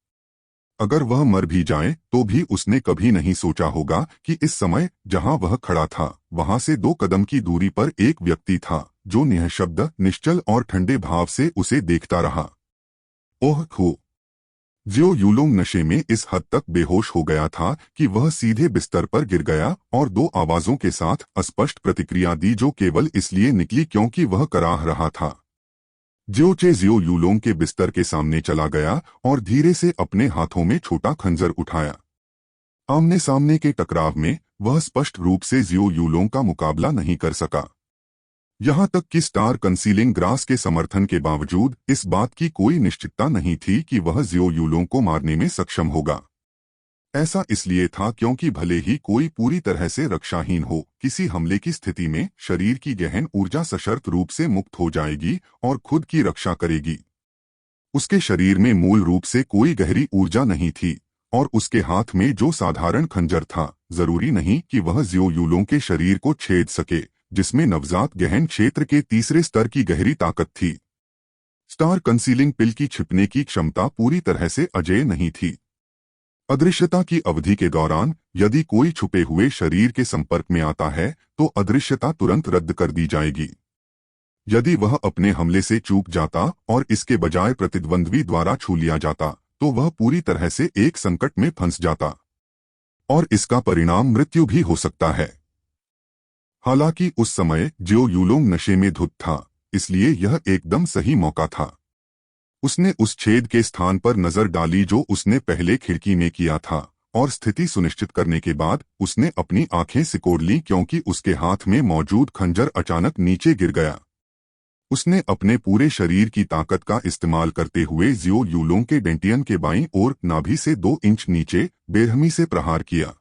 अगर वह मर भी जाए तो भी उसने कभी नहीं सोचा होगा कि इस समय जहां वह खड़ा था, वहां से 2 कदम की दूरी पर एक व्यक्ति था जो निःशब्द, निश्चल और ठंडे भाव से उसे देखता रहा। ओह हो! जियो यूलोंग नशे में इस हद तक बेहोश हो गया था कि वह सीधे बिस्तर पर गिर गया और 2 आवाजों के साथ अस्पष्ट प्रतिक्रिया दी जो केवल इसलिए निकली क्योंकि वह कराह रहा था। जियोचे जियो यूलोंग के बिस्तर के सामने चला गया और धीरे से अपने हाथों में छोटा खंजर उठाया। आमने सामने के टकराव में वह स्पष्ट रूप से जियो यूलोंग का मुकाबला नहीं कर सका। यहां तक कि स्टार कंसीलिंग ग्रास के समर्थन के बावजूद इस बात की कोई निश्चितता नहीं थी कि वह जियो यूलोंग को मारने में सक्षम होगा। ऐसा इसलिए था क्योंकि भले ही कोई पूरी तरह से रक्षाहीन हो, किसी हमले की स्थिति में शरीर की गहन ऊर्जा सशर्त रूप से मुक्त हो जाएगी और खुद की रक्षा करेगी। उसके शरीर में मूल रूप से कोई गहरी ऊर्जा नहीं थी, और उसके हाथ में जो साधारण खंजर था, जरूरी नहीं कि वह जियो यूलोंग के शरीर को छेद सके, जिसमें नवजात गहन क्षेत्र के तीसरे स्तर की गहरी ताकत थी। स्टार कंसीलिंग पिल की छिपने की क्षमता पूरी तरह से अजेय नहीं थी। अदृश्यता की अवधि के दौरान यदि कोई छुपे हुए शरीर के संपर्क में आता है तो अदृश्यता तुरंत रद्द कर दी जाएगी। यदि वह अपने हमले से चूक जाता और इसके बजाय प्रतिद्वंद्वी द्वारा छू लिया जाता तो वह पूरी तरह से एक संकट में फंस जाता, और इसका परिणाम मृत्यु भी हो सकता है। हालांकि उस समय जियो यूलोंग नशे में धुत था, इसलिए यह एकदम सही मौका था। उसने उस छेद के स्थान पर नजर डाली जो उसने पहले खिड़की में किया था, और स्थिति सुनिश्चित करने के बाद उसने अपनी आंखें सिकोड़ लीं क्योंकि उसके हाथ में मौजूद खंजर अचानक नीचे गिर गया। उसने अपने पूरे शरीर की ताकत का इस्तेमाल करते हुए जियो यूलोंग के डेंटियन के बाईं ओर नाभि से 2 इंच नीचे बेरहमी से प्रहार किया।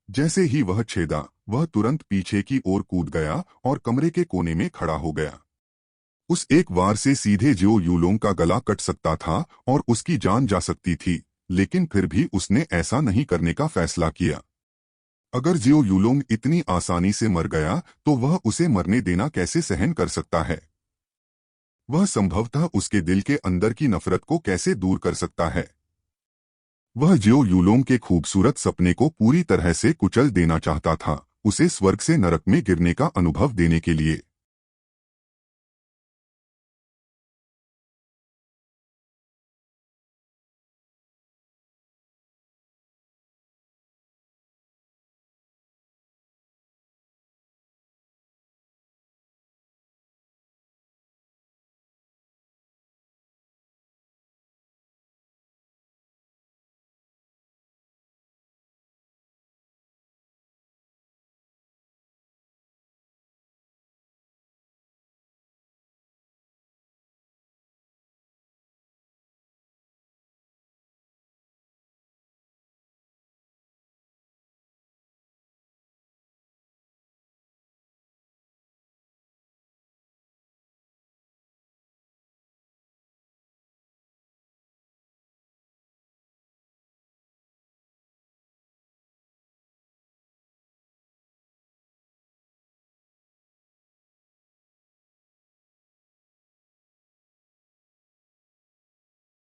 जैसे ही वह छेदा, वह तुरंत पीछे की ओर कूद गया और कमरे के कोने में खड़ा हो गया। उस एक वार से सीधे जियो यूलोंग का गला कट सकता था और उसकी जान जा सकती थी, लेकिन फिर भी उसने ऐसा नहीं करने का फैसला किया। अगर जियो यूलोंग इतनी आसानी से मर गया तो वह उसे मरने देना कैसे सहन कर सकता है? वह संभवतः उसके दिल के अंदर की नफरत को कैसे दूर कर सकता है? वह जियो यूलोंग के खूबसूरत सपने को पूरी तरह से कुचल देना चाहता था, उसे स्वर्ग से नरक में गिरने का अनुभव देने के लिए।